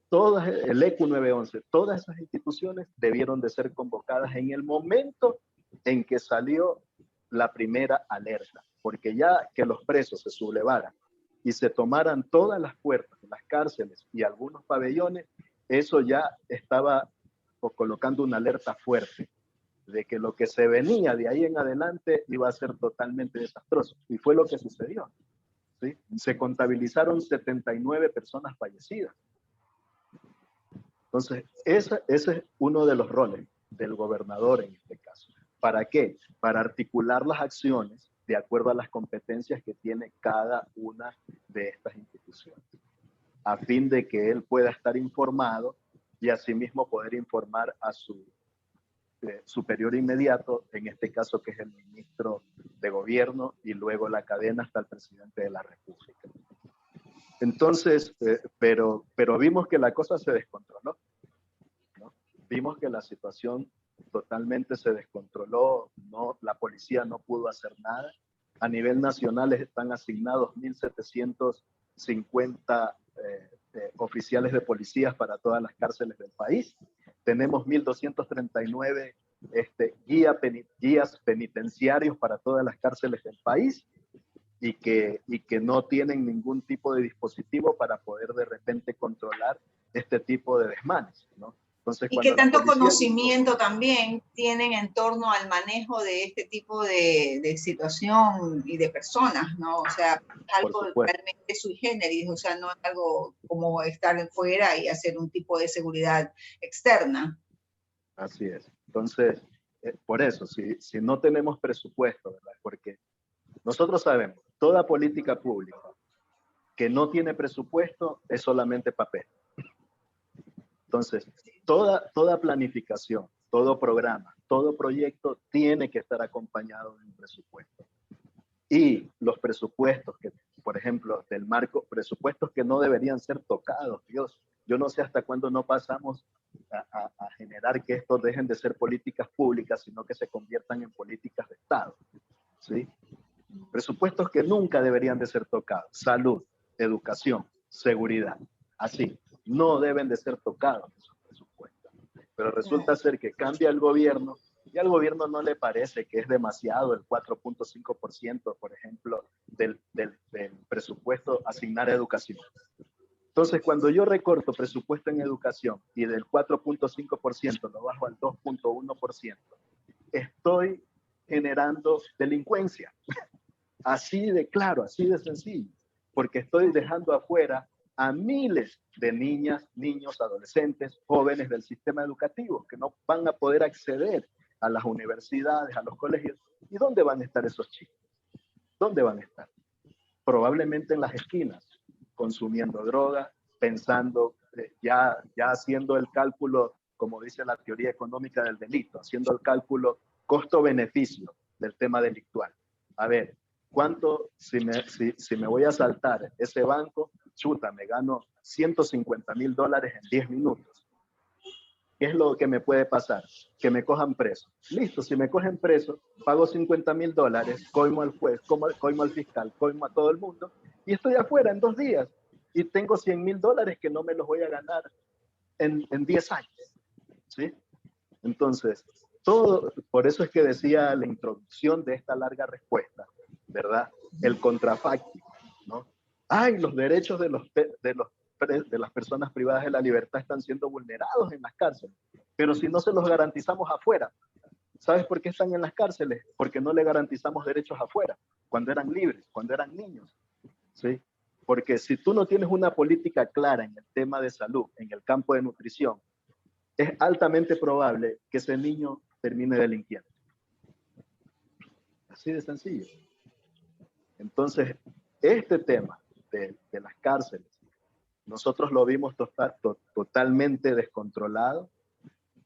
todas, el ECU 911, todas esas instituciones debieron de ser convocadas en el momento en que salió la primera alerta, porque ya que los presos se sublevaran y se tomaran todas las puertas de las cárceles y algunos pabellones, eso ya estaba colocando una alerta fuerte de que lo que se venía de ahí en adelante iba a ser totalmente desastroso. Y fue lo que sucedió, ¿sí? Se contabilizaron 79 personas fallecidas. Entonces, ese es uno de los roles del gobernador en este caso. ¿Para qué? Para articular las acciones de acuerdo a las competencias que tiene cada una de estas instituciones, a fin de que él pueda estar informado y asimismo poder informar a su superior inmediato, en este caso que es el ministro de gobierno, y luego la cadena hasta el presidente de la República. Entonces, pero vimos que la cosa se descontroló, ¿no? Vimos que la situación totalmente se descontroló, no, la policía no pudo hacer nada. A nivel nacional están asignados 1.750 oficiales de policías para todas las cárceles del país. Tenemos 1.239 guías penitenciarios para todas las cárceles del país y que no tienen ningún tipo de dispositivo para poder de repente controlar este tipo de desmanes, ¿no? Entonces, ¿y qué tanto conocimiento también tienen en torno al manejo de este tipo de situación y de personas, ¿no? O sea, algo realmente sui generis, o sea, no es algo como estar fuera y hacer un tipo de seguridad externa. Así es. Entonces, por eso, si no tenemos presupuesto, ¿verdad? Porque nosotros sabemos, toda política pública que no tiene presupuesto es solamente papel. Entonces, toda planificación, todo programa, todo proyecto tiene que estar acompañado de un presupuesto. Y los presupuestos que, por ejemplo, del marco, presupuestos que no deberían ser tocados, Dios, yo no sé hasta cuándo no pasamos a generar que estos dejen de ser políticas públicas, sino que se conviertan en políticas de Estado, ¿sí? Presupuestos que nunca deberían de ser tocados, salud, educación, seguridad, así. No deben de ser tocados esos presupuestos. Pero resulta ser que cambia el gobierno y al gobierno no le parece que es demasiado el 4.5%, por ejemplo, del presupuesto asignar a educación. Entonces, cuando yo recorto presupuesto en educación y del 4.5% lo bajo al 2.1%, estoy generando delincuencia. Así de claro, así de sencillo, porque estoy dejando afuera a miles de niñas, niños, adolescentes, jóvenes del sistema educativo que no van a poder acceder a las universidades, a los colegios. ¿Y dónde van a estar esos chicos? ¿Dónde van a estar? Probablemente en las esquinas, consumiendo droga, pensando, ya haciendo el cálculo, como dice la teoría económica del delito, haciendo el cálculo costo-beneficio del tema delictual. A ver, ¿cuánto, si me voy a saltar ese banco, chuta, me gano $150,000 en 10 minutos? ¿Qué es lo que me puede pasar? Que me cojan preso. Listo, si me cogen preso, pago $50,000, coimo al juez, coimo al fiscal, coimo a todo el mundo, y estoy afuera en 2 días. Y tengo $100,000 que no me los voy a ganar en 10 años. ¿Sí? Entonces, por eso es que decía la introducción de esta larga respuesta, ¿verdad? El contrafáctico, ¿no? Ay, los derechos de las personas privadas de la libertad están siendo vulnerados en las cárceles, pero si no se los garantizamos afuera, ¿sabes por qué están en las cárceles? Porque no le garantizamos derechos afuera, cuando eran libres, cuando eran niños, ¿sí? Porque si tú no tienes una política clara en el tema de salud, en el campo de nutrición, es altamente probable que ese niño termine delinquiendo. Así de sencillo. Entonces, este tema de las cárceles, nosotros lo vimos totalmente descontrolado.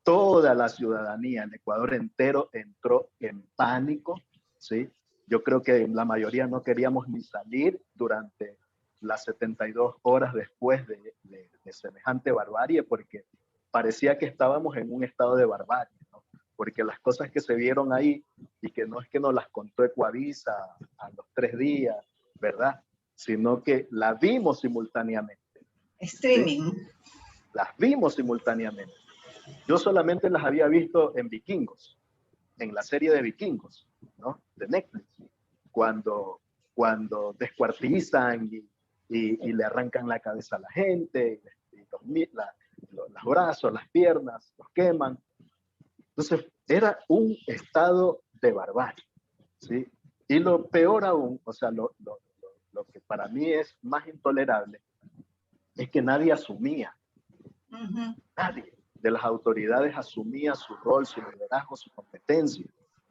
Toda la ciudadanía, el Ecuador entero entró en pánico, ¿sí? Yo creo que la mayoría no queríamos ni salir durante las 72 horas después de semejante barbarie, porque parecía que estábamos en un estado de barbarie, ¿no? Porque las cosas que se vieron ahí, y que no es que nos las contó Ecuavisa a los 3 días, ¿verdad? Sino que la vimos simultáneamente. Streaming. ¿Sí? Las vimos simultáneamente. Yo solamente las había visto en Vikingos, en la serie de Vikingos, ¿no? De Netflix, cuando descuartizan y le arrancan la cabeza a la gente, y los brazos, las piernas, los queman. Entonces, era un estado de barbarie, ¿sí? Y lo peor aún, o sea, lo que para mí es más intolerable, es que nadie asumía, nadie de las autoridades asumía su rol, su liderazgo, su competencia,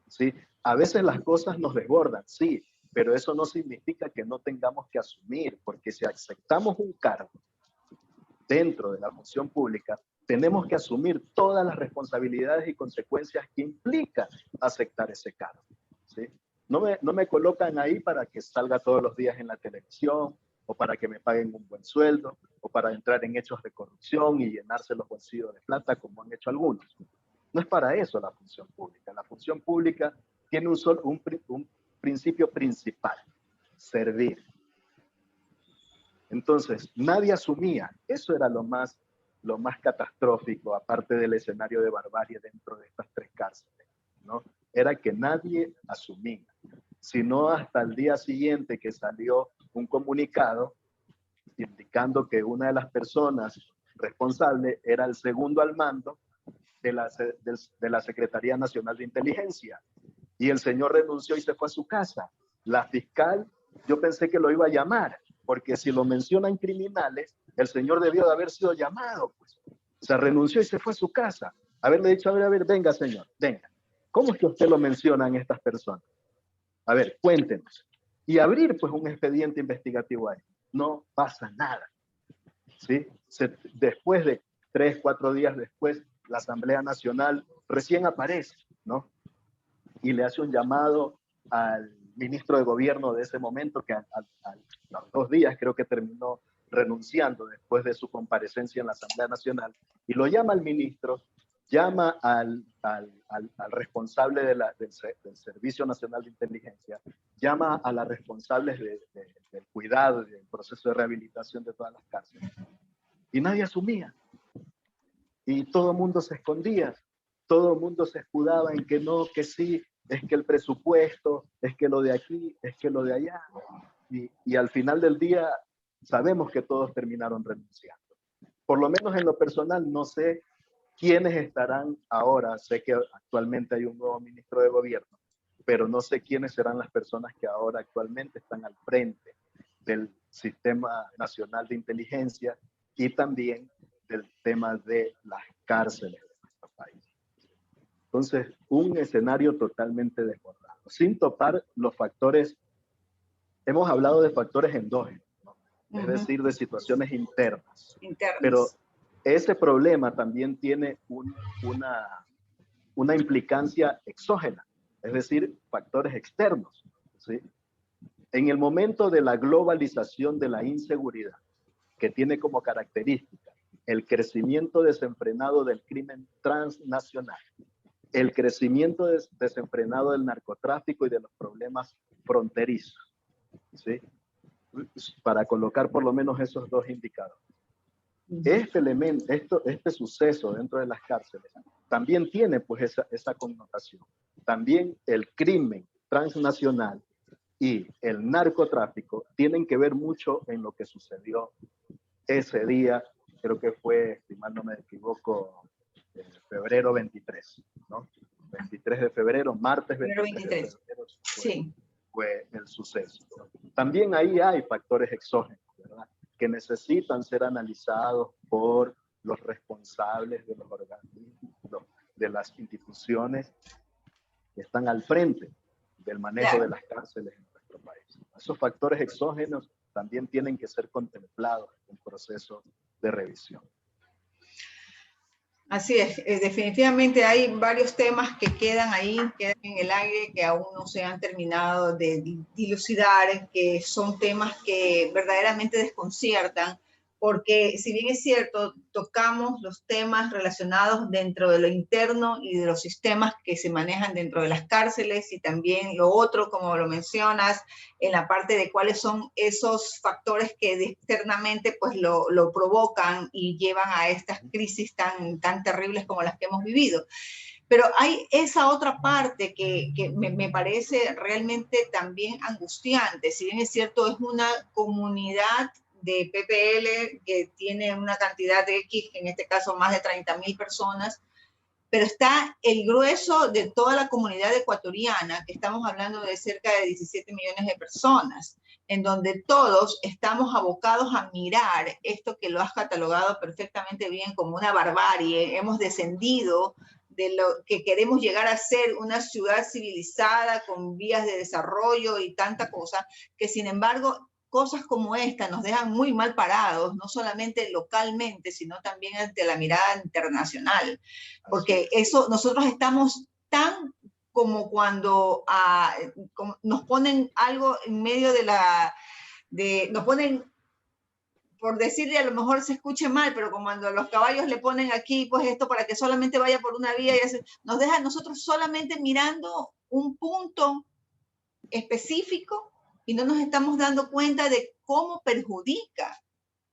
¿sí? A veces las cosas nos desbordan, sí, pero eso no significa que no tengamos que asumir, porque si aceptamos un cargo dentro de la función pública, tenemos que asumir todas las responsabilidades y consecuencias que implica aceptar ese cargo, ¿sí? No me colocan ahí para que salga todos los días en la televisión, o para que me paguen un buen sueldo, o para entrar en hechos de corrupción y llenarse los bolsillos de plata, como han hecho algunos. No es para eso la función pública. La función pública tiene un principio principal: servir. Entonces, nadie asumía. Eso era lo más catastrófico, aparte del escenario de barbarie dentro de estas 3 cárceles, ¿no? Era que nadie asumía, sino hasta el día siguiente que salió un comunicado indicando que una de las personas responsables era el segundo al mando de la Secretaría Nacional de Inteligencia. Y el señor renunció y se fue a su casa. La fiscal, yo pensé que lo iba a llamar, porque si lo mencionan criminales, el señor debió de haber sido llamado, pues. O sea, renunció y se fue a su casa. Haberle dicho, a ver, venga, señor, venga. ¿Cómo es que usted lo mencionan estas personas? A ver, cuéntenos. Y abrir, pues, un expediente investigativo ahí. No pasa nada, ¿sí? Después de 3, 4 días después, la Asamblea Nacional recién aparece, ¿no? Y le hace un llamado al ministro de gobierno de ese momento, que a los 2 días creo que terminó renunciando después de su comparecencia en la Asamblea Nacional, y lo llama al ministro, llama al responsable del Servicio Nacional de Inteligencia, llama a las responsables del cuidado y del proceso de rehabilitación de todas las cárceles, y nadie asumía. Y todo el mundo se escondía, todo el mundo se escudaba en que no, que sí, es que el presupuesto, es que lo de aquí, es que lo de allá. Y al final del día sabemos que todos terminaron renunciando. Por lo menos en lo personal, no sé quiénes estarán ahora. Sé que actualmente hay un nuevo ministro de gobierno, pero no sé quiénes serán las personas que ahora actualmente están al frente del Sistema Nacional de Inteligencia y también del tema de las cárceles de nuestro país. Entonces, un escenario totalmente desbordado, sin topar los factores. Hemos hablado de factores endógenos, ¿no? Es decir, de situaciones internas. Pero ese problema también tiene una implicancia exógena, es decir, factores externos, ¿sí? En el momento de la globalización de la inseguridad, que tiene como característica el crecimiento desenfrenado del crimen transnacional, el crecimiento desenfrenado del narcotráfico y de los problemas fronterizos, ¿sí? Para colocar por lo menos esos 2 indicadores. Este elemento, este suceso dentro de las cárceles también tiene pues esa connotación. También el crimen transnacional y el narcotráfico tienen que ver mucho en lo que sucedió ese día, creo que fue, si mal no me equivoco, febrero 23, ¿no? 23 de febrero, martes 23 de febrero fue el suceso. También ahí hay factores exógenos, ¿verdad?, que necesitan ser analizados por los responsables de de las instituciones que están al frente del manejo Claro. de las cárceles en nuestro país. Esos factores exógenos también tienen que ser contemplados en un proceso de revisión. Así es, definitivamente hay varios temas que quedan ahí, quedan en el aire, que aún no se han terminado de dilucidar, que son temas que verdaderamente desconciertan, porque si bien es cierto, tocamos los temas relacionados dentro de lo interno y de los sistemas que se manejan dentro de las cárceles, y también lo otro, como lo mencionas, en la parte de cuáles son esos factores que externamente pues lo provocan y llevan a estas crisis tan terribles como las que hemos vivido. Pero hay esa otra parte que me parece realmente también angustiante. Si bien es cierto, es una comunidad de PPL que tiene una cantidad de X, en este caso más de 30.000 personas, pero está el grueso de toda la comunidad ecuatoriana, que estamos hablando de cerca de 17 millones de personas, en donde todos estamos abocados a mirar esto que lo has catalogado perfectamente bien como una barbarie. Hemos descendido de lo que queremos llegar a ser una ciudad civilizada con vías de desarrollo y tanta cosa, que sin embargo cosas como esta nos dejan muy mal parados, no solamente localmente, sino también ante la mirada internacional. Porque eso, nosotros estamos tan como cuando como nos ponen algo en medio nos ponen, por decirle, a lo mejor se escuche mal, pero como cuando los caballos le ponen aquí, pues esto para que solamente vaya por una vía, y nos deja a nosotros solamente mirando un punto específico y no nos estamos dando cuenta de cómo perjudica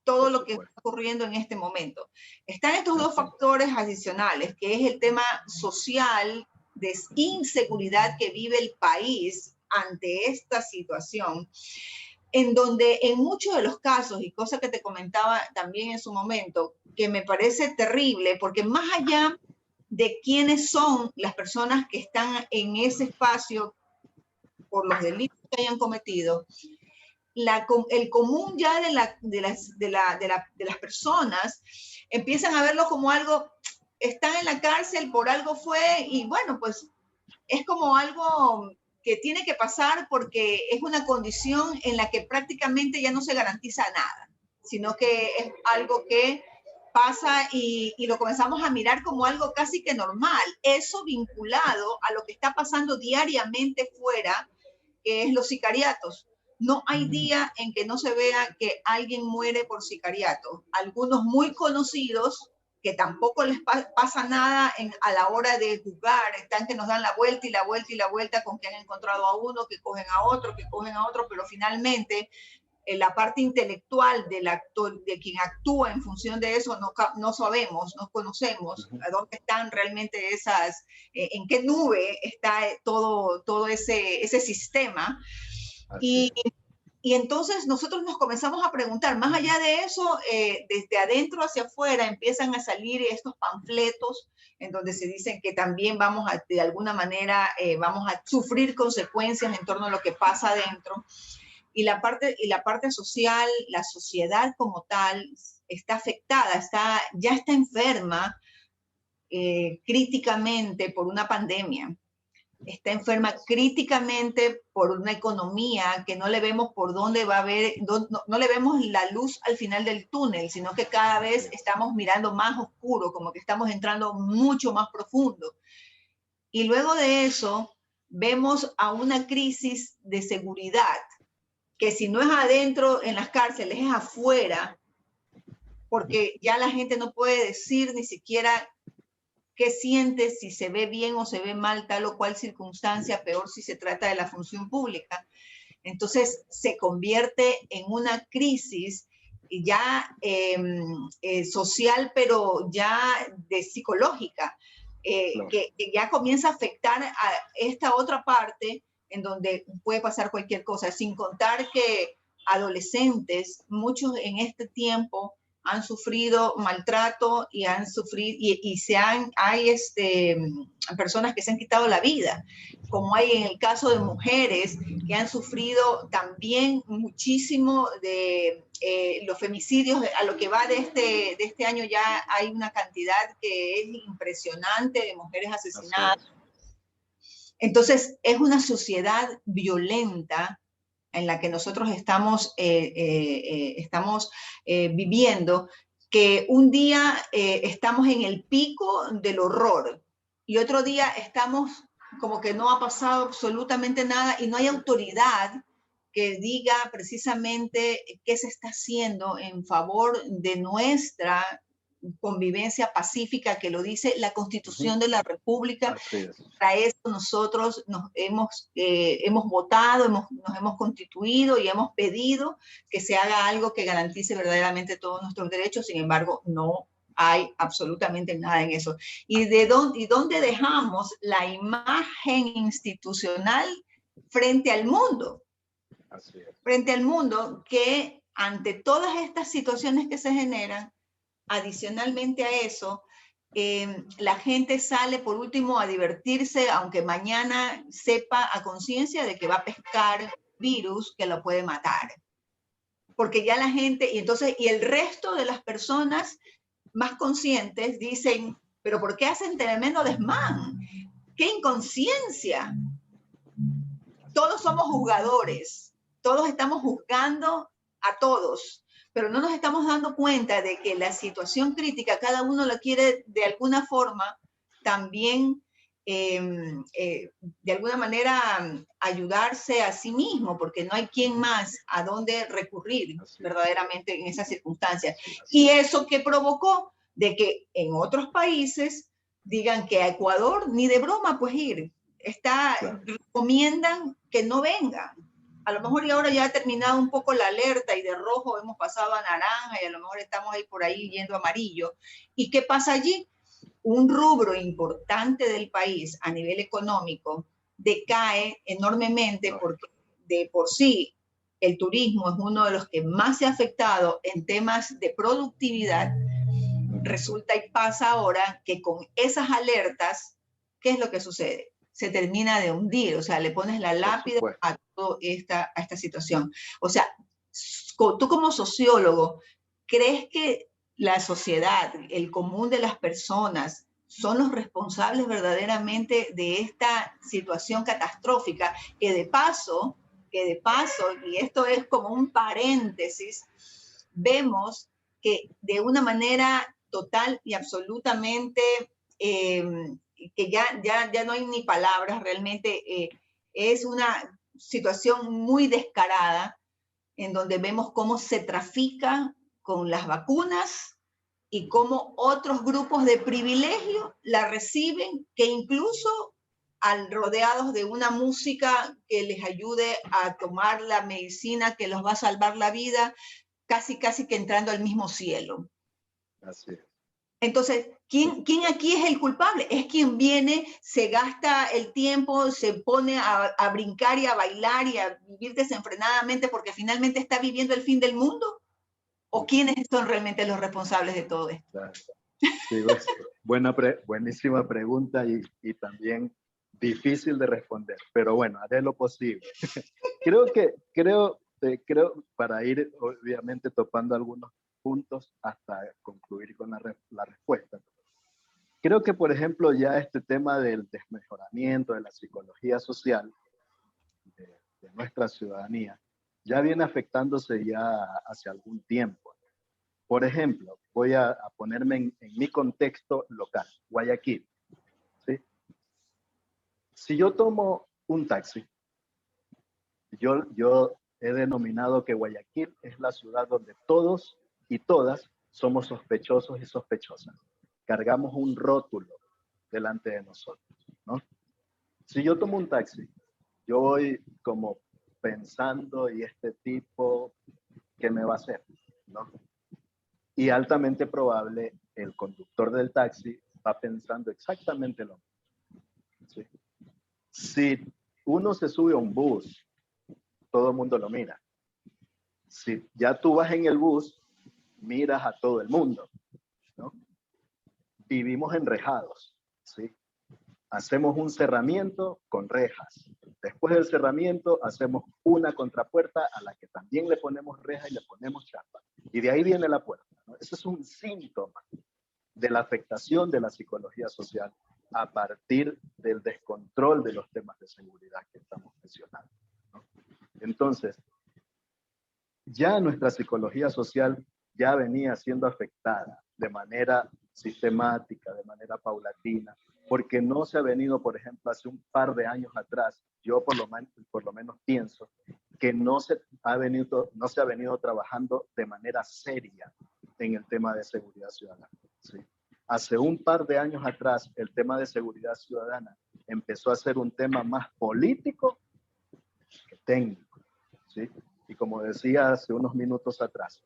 todo lo que está ocurriendo en este momento. Están estos dos factores adicionales, que es el tema social de inseguridad que vive el país ante esta situación, en donde en muchos de los casos, y cosa que te comentaba también en su momento, que me parece terrible, porque más allá de quiénes son las personas que están en ese espacio por los delitos que hayan cometido, el común ya de las personas empiezan a verlo como algo, están en la cárcel, por algo fue, y bueno, pues es como algo que tiene que pasar porque es una condición en la que prácticamente ya no se garantiza nada, sino que es algo que pasa y lo comenzamos a mirar como algo casi que normal. Eso vinculado a lo que está pasando diariamente fuera, que es los sicariatos. No hay día en que no se vea que alguien muere por sicariato. Algunos muy conocidos, que tampoco les pasa nada a la hora de jugar, están que nos dan la vuelta y la vuelta y la vuelta con que han encontrado a uno, que cogen a otro, pero finalmente la parte intelectual del actor, de quien actúa en función de eso, no sabemos, no conocemos a dónde están realmente esas, en qué nube está todo ese sistema. Y entonces nosotros nos comenzamos a preguntar, más allá de eso, desde adentro hacia afuera empiezan a salir estos panfletos en donde se dicen que también vamos a, de alguna manera, vamos a sufrir consecuencias en torno a lo que pasa adentro. Y la parte social, la sociedad como tal, está afectada, ya está enferma críticamente por una pandemia. Está enferma críticamente por una economía que no le vemos por dónde va a haber, no le vemos la luz al final del túnel, sino que cada vez estamos mirando más oscuro, como que estamos entrando mucho más profundo. Y luego de eso, vemos a una crisis de seguridad, que si no es adentro en las cárceles, es afuera, porque ya la gente no puede decir ni siquiera qué siente, si se ve bien o se ve mal tal o cual circunstancia, peor si se trata de la función pública. Entonces se convierte en una crisis ya social, pero ya de psicológica, que ya comienza a afectar a esta otra parte en donde puede pasar cualquier cosa, sin contar que adolescentes, muchos en este tiempo han sufrido maltrato y han sufrido, hay personas que se han quitado la vida, como hay en el caso de mujeres que han sufrido también muchísimo de los femicidios. A lo que va de este año ya hay una cantidad que es impresionante de mujeres asesinadas. Entonces, es una sociedad violenta en la que nosotros estamos viviendo, que un día estamos en el pico del horror y otro día estamos como que no ha pasado absolutamente nada y no hay autoridad que diga precisamente qué se está haciendo en favor de nuestra convivencia pacífica, que lo dice la Constitución de la República. Para eso nosotros nos hemos votado, nos hemos constituido y hemos pedido que se haga algo que garantice verdaderamente todos nuestros derechos. Sin embargo, no hay absolutamente nada en eso. ¿Y dónde dejamos la imagen institucional frente al mundo? Así es. Frente al mundo, que ante todas estas situaciones que se generan, adicionalmente a eso, la gente sale por último a divertirse, aunque mañana sepa a conciencia de que va a pescar virus que lo puede matar. Porque ya la gente, y el resto de las personas más conscientes dicen, pero ¿por qué hacen tremendo desmán? ¡Qué inconsciencia! Todos somos juzgadores, todos estamos juzgando a todos, pero no nos estamos dando cuenta de que la situación crítica, cada uno la quiere de alguna forma también, de alguna manera, ayudarse a sí mismo, porque no hay quien más a dónde recurrir verdaderamente en esas circunstancias. Y eso que provocó de que en otros países digan que a Ecuador ni de broma pues ir, recomiendan que no vengan. A lo mejor y ahora ya ha terminado un poco la alerta y de rojo hemos pasado a naranja y a lo mejor estamos ahí por ahí yendo a amarillo. ¿Y qué pasa allí? Un rubro importante del país a nivel económico decae enormemente porque de por sí el turismo es uno de los que más se ha afectado en temas de productividad. Resulta y pasa ahora que con esas alertas, ¿qué es lo que sucede? Se termina de hundir, o sea, le pones la lápida a toda esta situación. O sea, tú como sociólogo, ¿crees que la sociedad, el común de las personas, son los responsables verdaderamente de esta situación catastrófica? Que de paso, y esto es como un paréntesis, vemos que de una manera total y absolutamente que ya no hay ni palabras realmente, es una situación muy descarada en donde vemos cómo se trafica con las vacunas y cómo otros grupos de privilegio la reciben, que incluso al rodeados de una música que les ayude a tomar la medicina que los va a salvar la vida, casi que entrando al mismo cielo. Así es. Entonces, ¿quién aquí es el culpable? Es quien viene, se gasta el tiempo, se pone a brincar y a bailar y a vivir desenfrenadamente porque finalmente está viviendo el fin del mundo. ¿O quiénes son realmente los responsables de todo esto? Claro. Sí, buenísima pregunta y también difícil de responder, pero bueno, haré lo posible. creo, para ir obviamente topando algunos puntos hasta concluir con la respuesta. Creo que, por ejemplo, ya este tema del desmejoramiento de la psicología social de nuestra ciudadanía ya viene afectándose ya hace algún tiempo. Por ejemplo, voy a ponerme en mi contexto local, Guayaquil. ¿Sí? Si yo tomo un taxi, yo he denominado que Guayaquil es la ciudad donde todos y todas somos sospechosos y sospechosas. Cargamos un rótulo delante de nosotros, ¿no? Si yo tomo un taxi, yo voy como pensando, ¿y este tipo qué me va a hacer? ¿No? Y altamente probable, el conductor del taxi va pensando exactamente lo mismo. ¿Sí? Si uno se sube a un bus, todo el mundo lo mira. Si ya tú vas en el bus, miras a todo el mundo, ¿no? Vivimos enrejados, ¿sí? Hacemos un cerramiento con rejas. Después del cerramiento hacemos una contrapuerta a la que también le ponemos reja y le ponemos chapa. Y de ahí viene la puerta, ¿no? Ese es un síntoma de la afectación de la psicología social a partir del descontrol de los temas de seguridad que estamos mencionando, ¿no? Entonces, ya nuestra psicología social ya venía siendo afectada de manera sistemática, de manera paulatina, porque no se ha venido, por ejemplo, hace un par de años atrás, yo por lo menos pienso que no se ha venido trabajando de manera seria en el tema de seguridad ciudadana, ¿sí? Hace un par de años atrás, el tema de seguridad ciudadana empezó a ser un tema más político que técnico, ¿sí? Y como decía hace unos minutos atrás,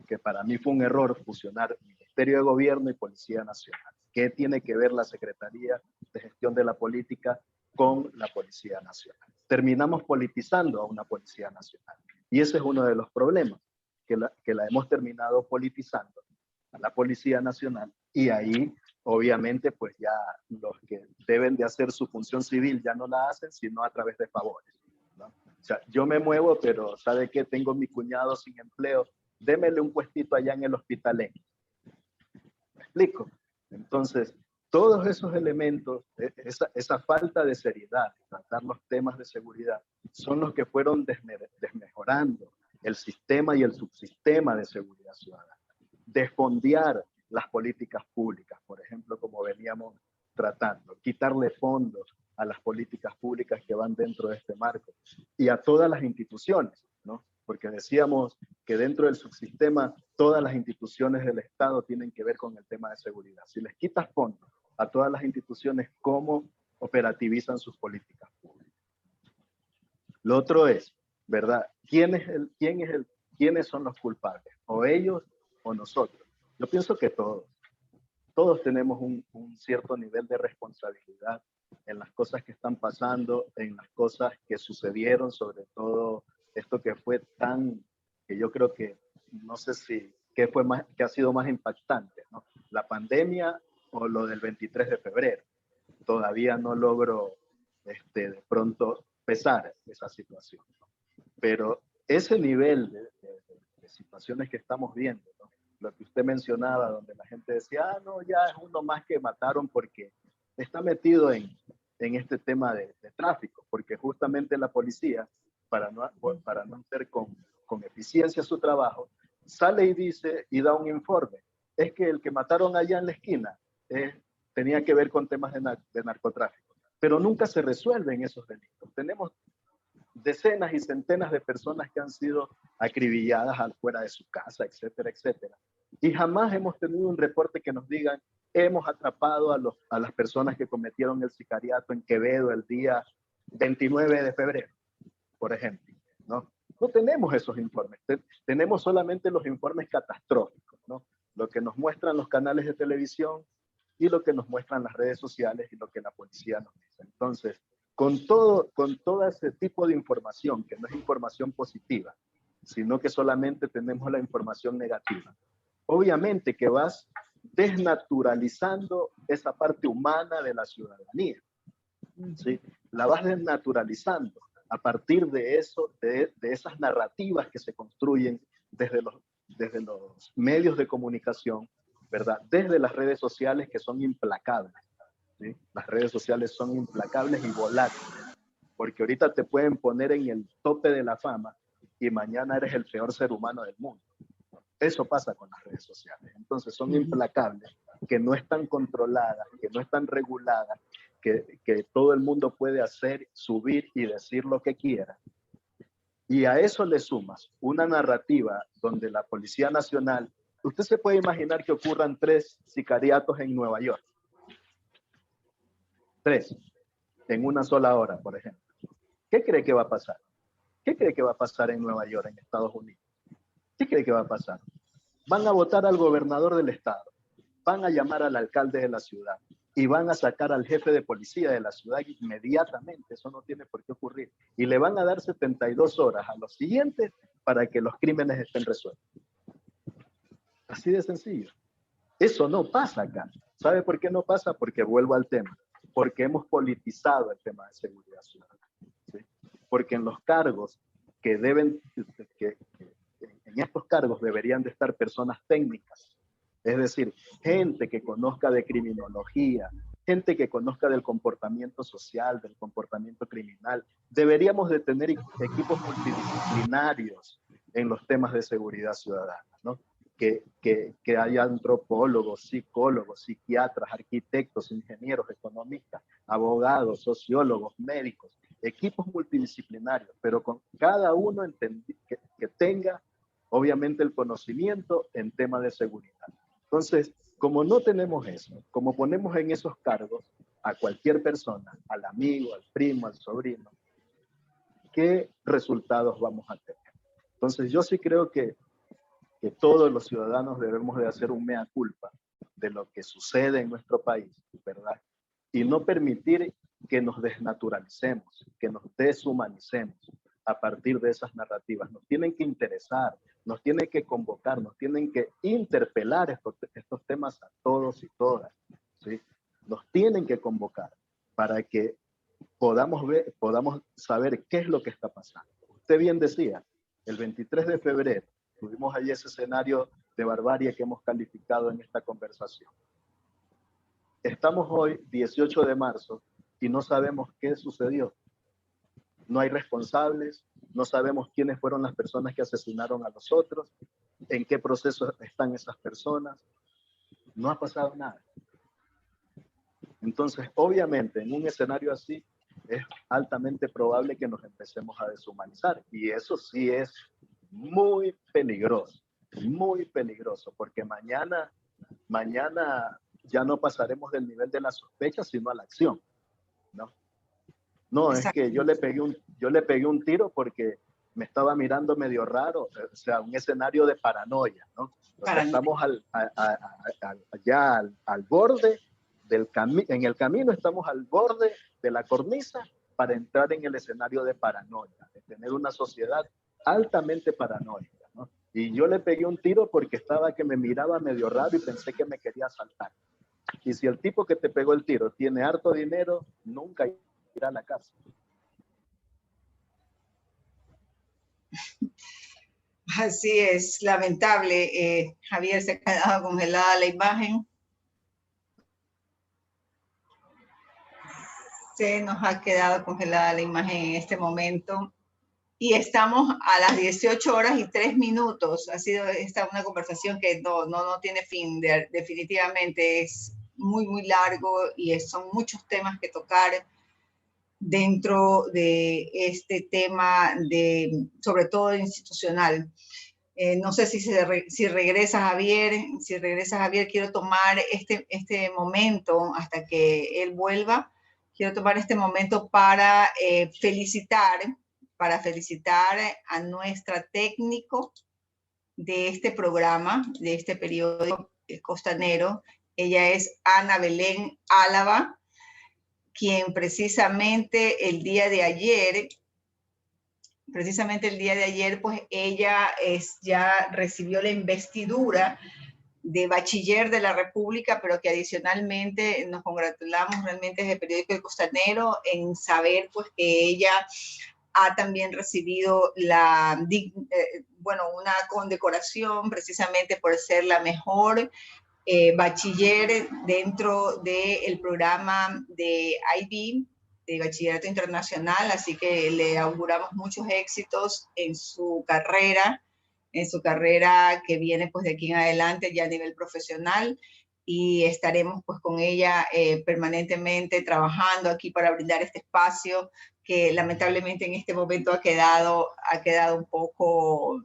que para mí fue un error fusionar Ministerio de Gobierno y Policía Nacional. ¿Qué tiene que ver la Secretaría de Gestión de la Política con la Policía Nacional? Terminamos politizando a una Policía Nacional. Y ese es uno de los problemas, que la hemos terminado politizando a la Policía Nacional. Y ahí, obviamente, pues ya los que deben de hacer su función civil ya no la hacen, sino a través de favores, ¿no? O sea, yo me muevo, pero ¿sabe qué? Tengo mi cuñado sin empleo, démele un puestito allá en el hospital. ¿Me explico? Entonces, todos esos elementos, esa falta de seriedad en tratar los temas de seguridad, son los que fueron desmejorando el sistema y el subsistema de seguridad ciudadana. Desfondear las políticas públicas, por ejemplo, como veníamos tratando, quitarle fondos a las políticas públicas que van dentro de este marco y a todas las instituciones, ¿no? Porque decíamos que dentro del subsistema todas las instituciones del Estado tienen que ver con el tema de seguridad. Si les quitas fondos a todas las instituciones, ¿cómo operativizan sus políticas públicas? Lo otro es, ¿verdad? ¿Quiénes son los culpables? ¿O ellos o nosotros? Yo pienso que todos tenemos un cierto nivel de responsabilidad en las cosas que están pasando, en las cosas que sucedieron, sobre todo esto que fue que yo creo que, no sé si, que ha sido más impactante, ¿no? La pandemia o lo del 23 de febrero. Todavía no logro de pronto pesar esa situación, ¿no? Pero ese nivel de situaciones que estamos viendo, ¿no? Lo que usted mencionaba, donde la gente decía, no, ya es uno más que mataron porque está metido en este tema de tráfico, porque justamente la policía, para no hacer con eficiencia su trabajo, sale y dice y da un informe. Es que el que mataron allá en la esquina tenía que ver con temas de narcotráfico, pero nunca se resuelven esos delitos. Tenemos decenas y centenas de personas que han sido acribilladas afuera de su casa, etcétera, etcétera. Y jamás hemos tenido un reporte que nos digan, hemos atrapado a las personas que cometieron el sicariato en Quevedo el día 29 de febrero, por ejemplo, ¿no? No tenemos esos informes, tenemos solamente los informes catastróficos, ¿no? Lo que nos muestran los canales de televisión y lo que nos muestran las redes sociales y lo que la policía nos dice. Entonces, con todo ese tipo de información, que no es información positiva, sino que solamente tenemos la información negativa, obviamente que vas desnaturalizando esa parte humana de la ciudadanía, ¿sí? La vas desnaturalizando a partir de eso, de esas narrativas que se construyen desde los medios de comunicación, ¿verdad? Desde las redes sociales, que son implacables, ¿sí? Las redes sociales son implacables y volátiles, porque ahorita te pueden poner en el tope de la fama y mañana eres el peor ser humano del mundo. Eso pasa con las redes sociales. Entonces son implacables, que no están controladas, que no están reguladas, que todo el mundo puede hacer, subir y decir lo que quiera. Y a eso le sumas una narrativa donde la Policía Nacional, usted se puede imaginar que ocurran 3 sicariatos en Nueva York. 3, en una sola hora, por ejemplo. ¿Qué cree que va a pasar? ¿Qué cree que va a pasar en Nueva York, en Estados Unidos? ¿Qué cree que va a pasar? Van a votar al gobernador del estado, van a llamar al alcalde de la ciudad y van a sacar al jefe de policía de la ciudad inmediatamente. Eso no tiene por qué ocurrir. Y le van a dar 72 horas a los siguientes para que los crímenes estén resueltos. Así de sencillo. Eso no pasa acá. ¿Sabe por qué no pasa? Porque vuelvo al tema. Porque hemos politizado el tema de seguridad ciudadana. ¿Sí? Porque en los cargos que deben, que en estos cargos deberían de estar personas técnicas, es decir, gente que conozca de criminología, gente que conozca del comportamiento social, del comportamiento criminal. Deberíamos de tener equipos multidisciplinarios en los temas de seguridad ciudadana, ¿no? Que haya antropólogos, psicólogos, psiquiatras, arquitectos, ingenieros, economistas, abogados, sociólogos, médicos, equipos multidisciplinarios, pero con cada uno que tenga obviamente el conocimiento en tema de seguridad. Entonces, como no tenemos eso, como ponemos en esos cargos a cualquier persona, al amigo, al primo, al sobrino, ¿qué resultados vamos a tener? Entonces, yo sí creo que todos los ciudadanos debemos de hacer un mea culpa de lo que sucede en nuestro país, ¿verdad? Y no permitir que nos desnaturalicemos, que nos deshumanicemos a partir de esas narrativas. Nos tienen que interesar, nos tienen que convocar, nos tienen que interpelar estos temas a todos y todas, ¿sí? Nos tienen que convocar para que podamos saber qué es lo que está pasando. Usted bien decía, el 23 de febrero tuvimos allí ese escenario de barbarie que hemos calificado en esta conversación. Estamos hoy, 18 de marzo, y no sabemos qué sucedió. No hay responsables, no sabemos quiénes fueron las personas que asesinaron a los otros, en qué proceso están esas personas. No ha pasado nada. Entonces, obviamente, en un escenario así, es altamente probable que nos empecemos a deshumanizar. Y eso sí es muy peligroso, porque mañana ya no pasaremos del nivel de la sospecha, sino a la acción, ¿no? No, es que yo le pegué un tiro porque me estaba mirando medio raro, o sea, un escenario de paranoia, ¿no? O sea, estamos ya al borde del camino, en el camino estamos al borde de la cornisa para entrar en el escenario de paranoia, de tener una sociedad altamente paranoica, ¿no? Y yo le pegué un tiro porque estaba que me miraba medio raro y pensé que me quería asaltar. Y si el tipo que te pegó el tiro tiene harto dinero, nunca irá a la casa. Así es, lamentable. Javier, se ha quedado congelada la imagen. Se nos ha quedado congelada la imagen en este momento. Y estamos a las 18:03. Ha sido esta una conversación que no tiene fin. Definitivamente es muy, muy largo y son muchos temas que tocar dentro de este tema, sobre todo institucional. No sé si regresa Javier. Si regresa Javier, quiero tomar este momento hasta que él vuelva. Quiero tomar este momento para felicitar a nuestra técnico de este programa, de este periódico costanero. Ella es Ana Belén Álava, quien precisamente el día de ayer, pues ella ya recibió la investidura de bachiller de la República, pero que adicionalmente nos congratulamos realmente desde el periódico El Costanero en saber pues que ella ha también recibido una condecoración precisamente por ser la mejor bachiller dentro del programa de IB, de Bachillerato Internacional, así que le auguramos muchos éxitos en su carrera que viene pues de aquí en adelante ya a nivel profesional, y estaremos pues con ella permanentemente trabajando aquí para brindar este espacio que lamentablemente en este momento ha quedado un poco...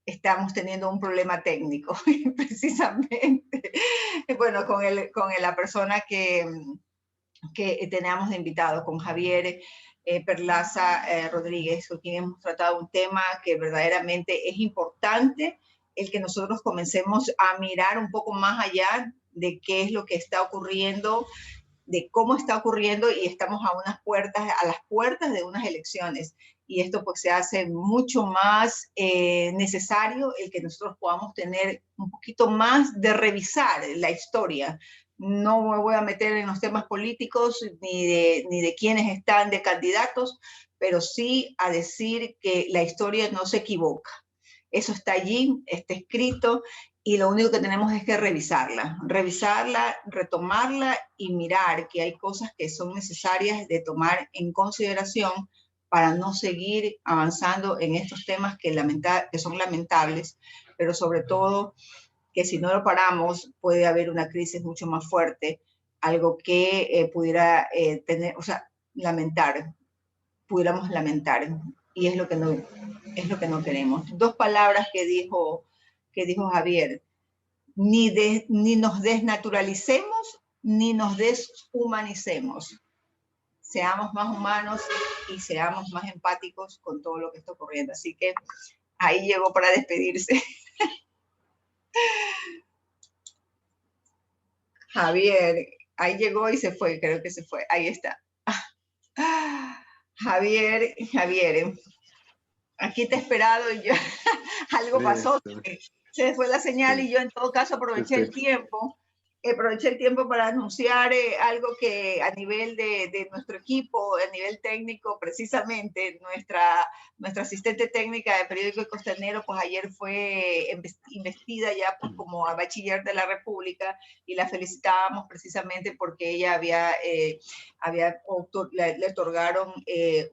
estamos teniendo un problema técnico, precisamente, bueno, con la persona que teníamos de invitado, con Javier Perlaza Rodríguez, con quien hemos tratado un tema que verdaderamente es importante, el que nosotros comencemos a mirar un poco más allá de qué es lo que está ocurriendo, de cómo está ocurriendo, y estamos a las puertas de unas elecciones. y esto pues se hace mucho más necesario el que nosotros podamos tener un poquito más de revisar la historia. No me voy a meter en los temas políticos ni de quiénes están de candidatos, pero sí a decir que la historia no se equivoca. Eso está allí, está escrito, y lo único que tenemos es que revisarla, retomarla y mirar que hay cosas que son necesarias de tomar en consideración para no seguir avanzando en estos temas que son lamentables, pero sobre todo que si no lo paramos puede haber una crisis mucho más fuerte, algo que pudiera tener, o sea, pudiéramos lamentar, y es lo que no queremos. Dos palabras que dijo Javier: ni nos desnaturalicemos, ni nos deshumanicemos. Seamos más humanos y seamos más empáticos con todo lo que está ocurriendo. Así que ahí llegó para despedirse. Javier, ahí llegó y se fue, creo que se fue. Ahí está. Javier, aquí te he esperado y yo, algo pasó, se fue la señal y yo en todo caso aproveché el tiempo para anunciar algo que a nivel de nuestro equipo, a nivel técnico, precisamente nuestra asistente técnica de Periódico El Costanero, pues ayer fue investida ya pues, como a bachiller de la República, y la felicitábamos precisamente porque ella le otorgaron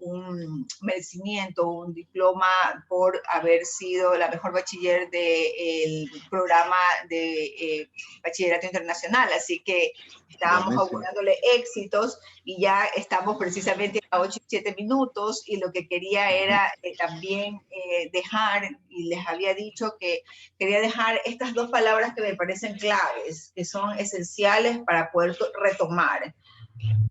un merecimiento, un diploma por haber sido la mejor bachiller del programa de bachillerato internacional. Así que estábamos augurándole éxitos y ya estamos precisamente a 8 y 7 minutos, y lo que quería era también dejar, y les había dicho que quería dejar estas dos palabras que me parecen claves, que son esenciales para poder retomar.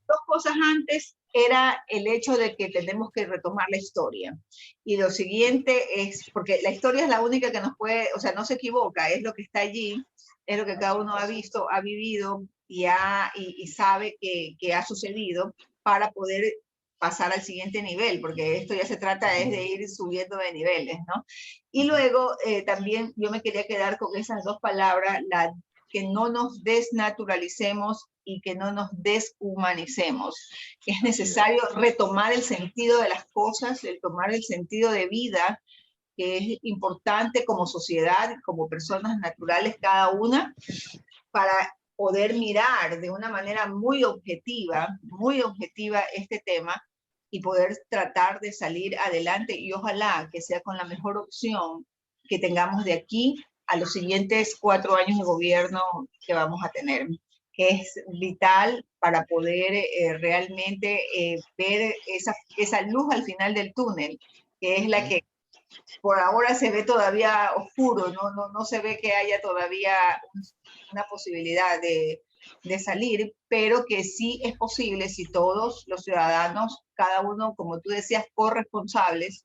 Dos cosas antes era el hecho de que tenemos que retomar la historia. Y lo siguiente es, porque la historia es la única que nos puede, o sea, no se equivoca, es lo que está allí, es lo que cada uno ha visto, ha vivido y sabe que ha sucedido, para poder pasar al siguiente nivel, porque esto ya se trata de ir subiendo de niveles, ¿no? Y luego también yo me quería quedar con esas dos palabras, que no nos desnaturalicemos y que no nos deshumanicemos. Es necesario retomar el sentido de las cosas, tomar el sentido de vida, que es importante como sociedad, como personas naturales cada una, para poder mirar de una manera muy objetiva este tema y poder tratar de salir adelante, y ojalá que sea con la mejor opción que tengamos de aquí a los siguientes 4 años de gobierno que vamos a tener, que es vital para poder realmente ver esa luz al final del túnel, que es la que por ahora se ve todavía oscuro, no se ve que haya todavía una posibilidad de salir, pero que sí es posible si todos los ciudadanos, cada uno, como tú decías, corresponsables,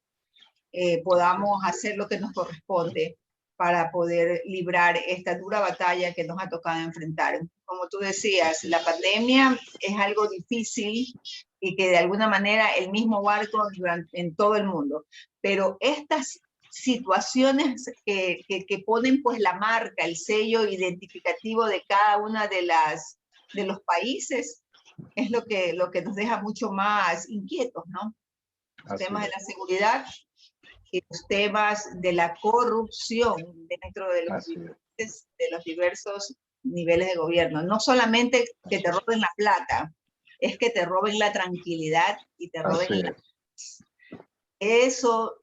podamos hacer lo que nos corresponde para poder librar esta dura batalla que nos ha tocado enfrentar. Como tú decías, la pandemia es algo difícil y que de alguna manera el mismo barco en todo el mundo, pero estas situaciones que ponen pues la marca, el sello identificativo de cada una de los países, es lo que nos deja mucho más inquietos, ¿no? Los temas de la seguridad y los temas de la corrupción dentro de los diversos niveles de gobierno. No solamente que te roben la plata, es que te roben la tranquilidad y te roben la... Eso,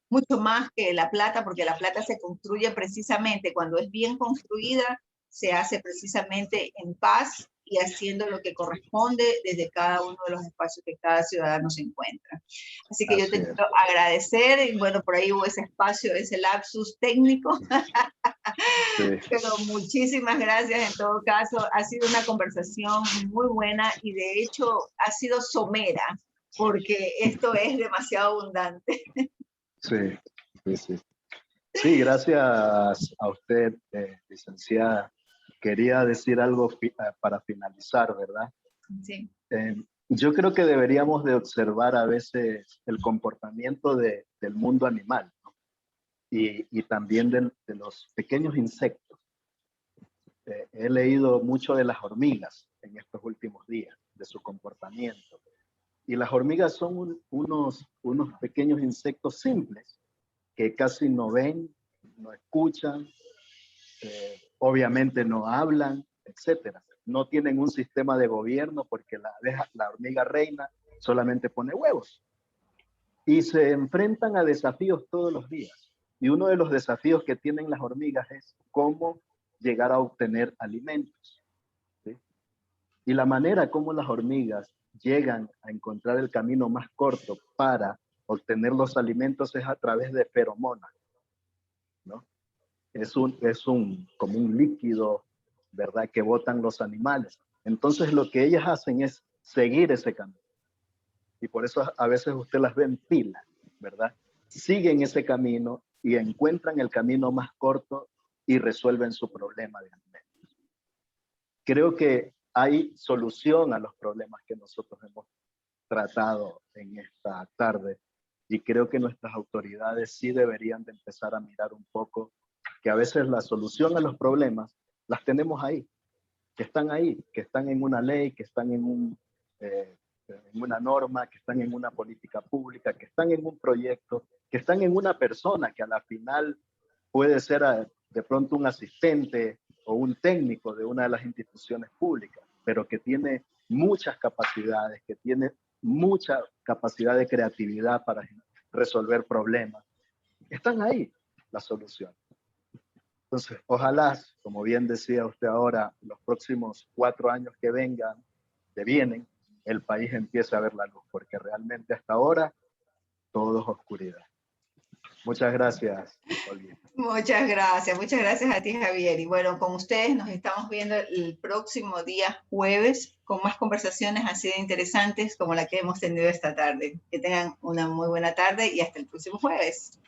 mucho más que la plata, porque la plata se construye precisamente, cuando es bien construida, se hace precisamente en paz y haciendo lo que corresponde desde cada uno de los espacios que cada ciudadano se encuentra. Así que yo te quiero agradecer, y bueno, por ahí hubo ese espacio, ese lapsus técnico, pero muchísimas gracias en todo caso. Ha sido una conversación muy buena y de hecho ha sido somera, porque esto es demasiado abundante. Sí, gracias a usted, licenciada. Quería decir algo para finalizar, ¿verdad? Sí. Yo creo que deberíamos de observar a veces el comportamiento del mundo animal, ¿no? Y también de los pequeños insectos. He leído mucho de las hormigas en estos últimos días, de su comportamiento. Y las hormigas son unos pequeños insectos simples que casi no ven, no escuchan, obviamente no hablan, etcétera. No tienen un sistema de gobierno porque la hormiga reina solamente pone huevos. Y se enfrentan a desafíos todos los días. Y uno de los desafíos que tienen las hormigas es cómo llegar a obtener alimentos, ¿sí? Y la manera como las hormigas llegan a encontrar el camino más corto para obtener los alimentos es a través de feromonas, ¿no? Es como un líquido, ¿verdad?, que botan los animales. Entonces lo que ellas hacen es seguir ese camino. Y por eso a veces usted las ve en fila, ¿verdad? Siguen ese camino y encuentran el camino más corto y resuelven su problema de alimentos. Creo que hay solución a los problemas que nosotros hemos tratado en esta tarde y creo que nuestras autoridades sí deberían de empezar a mirar un poco que a veces la solución a los problemas las tenemos ahí, que están en una ley, que están en una norma, que están en una política pública, que están en un proyecto, que están en una persona que a la final puede ser de pronto un asistente o un técnico de una de las instituciones públicas, pero que tiene muchas capacidades, que tiene mucha capacidad de creatividad para resolver problemas. Están ahí las soluciones. Entonces, ojalá, como bien decía usted ahora, los próximos 4 años que vienen, el país empiece a ver la luz, porque realmente hasta ahora todo es oscuridad. Muchas gracias, Olguita. Muchas gracias a ti, Javier. Y bueno, con ustedes nos estamos viendo el próximo día jueves con más conversaciones así de interesantes como la que hemos tenido esta tarde. Que tengan una muy buena tarde y hasta el próximo jueves.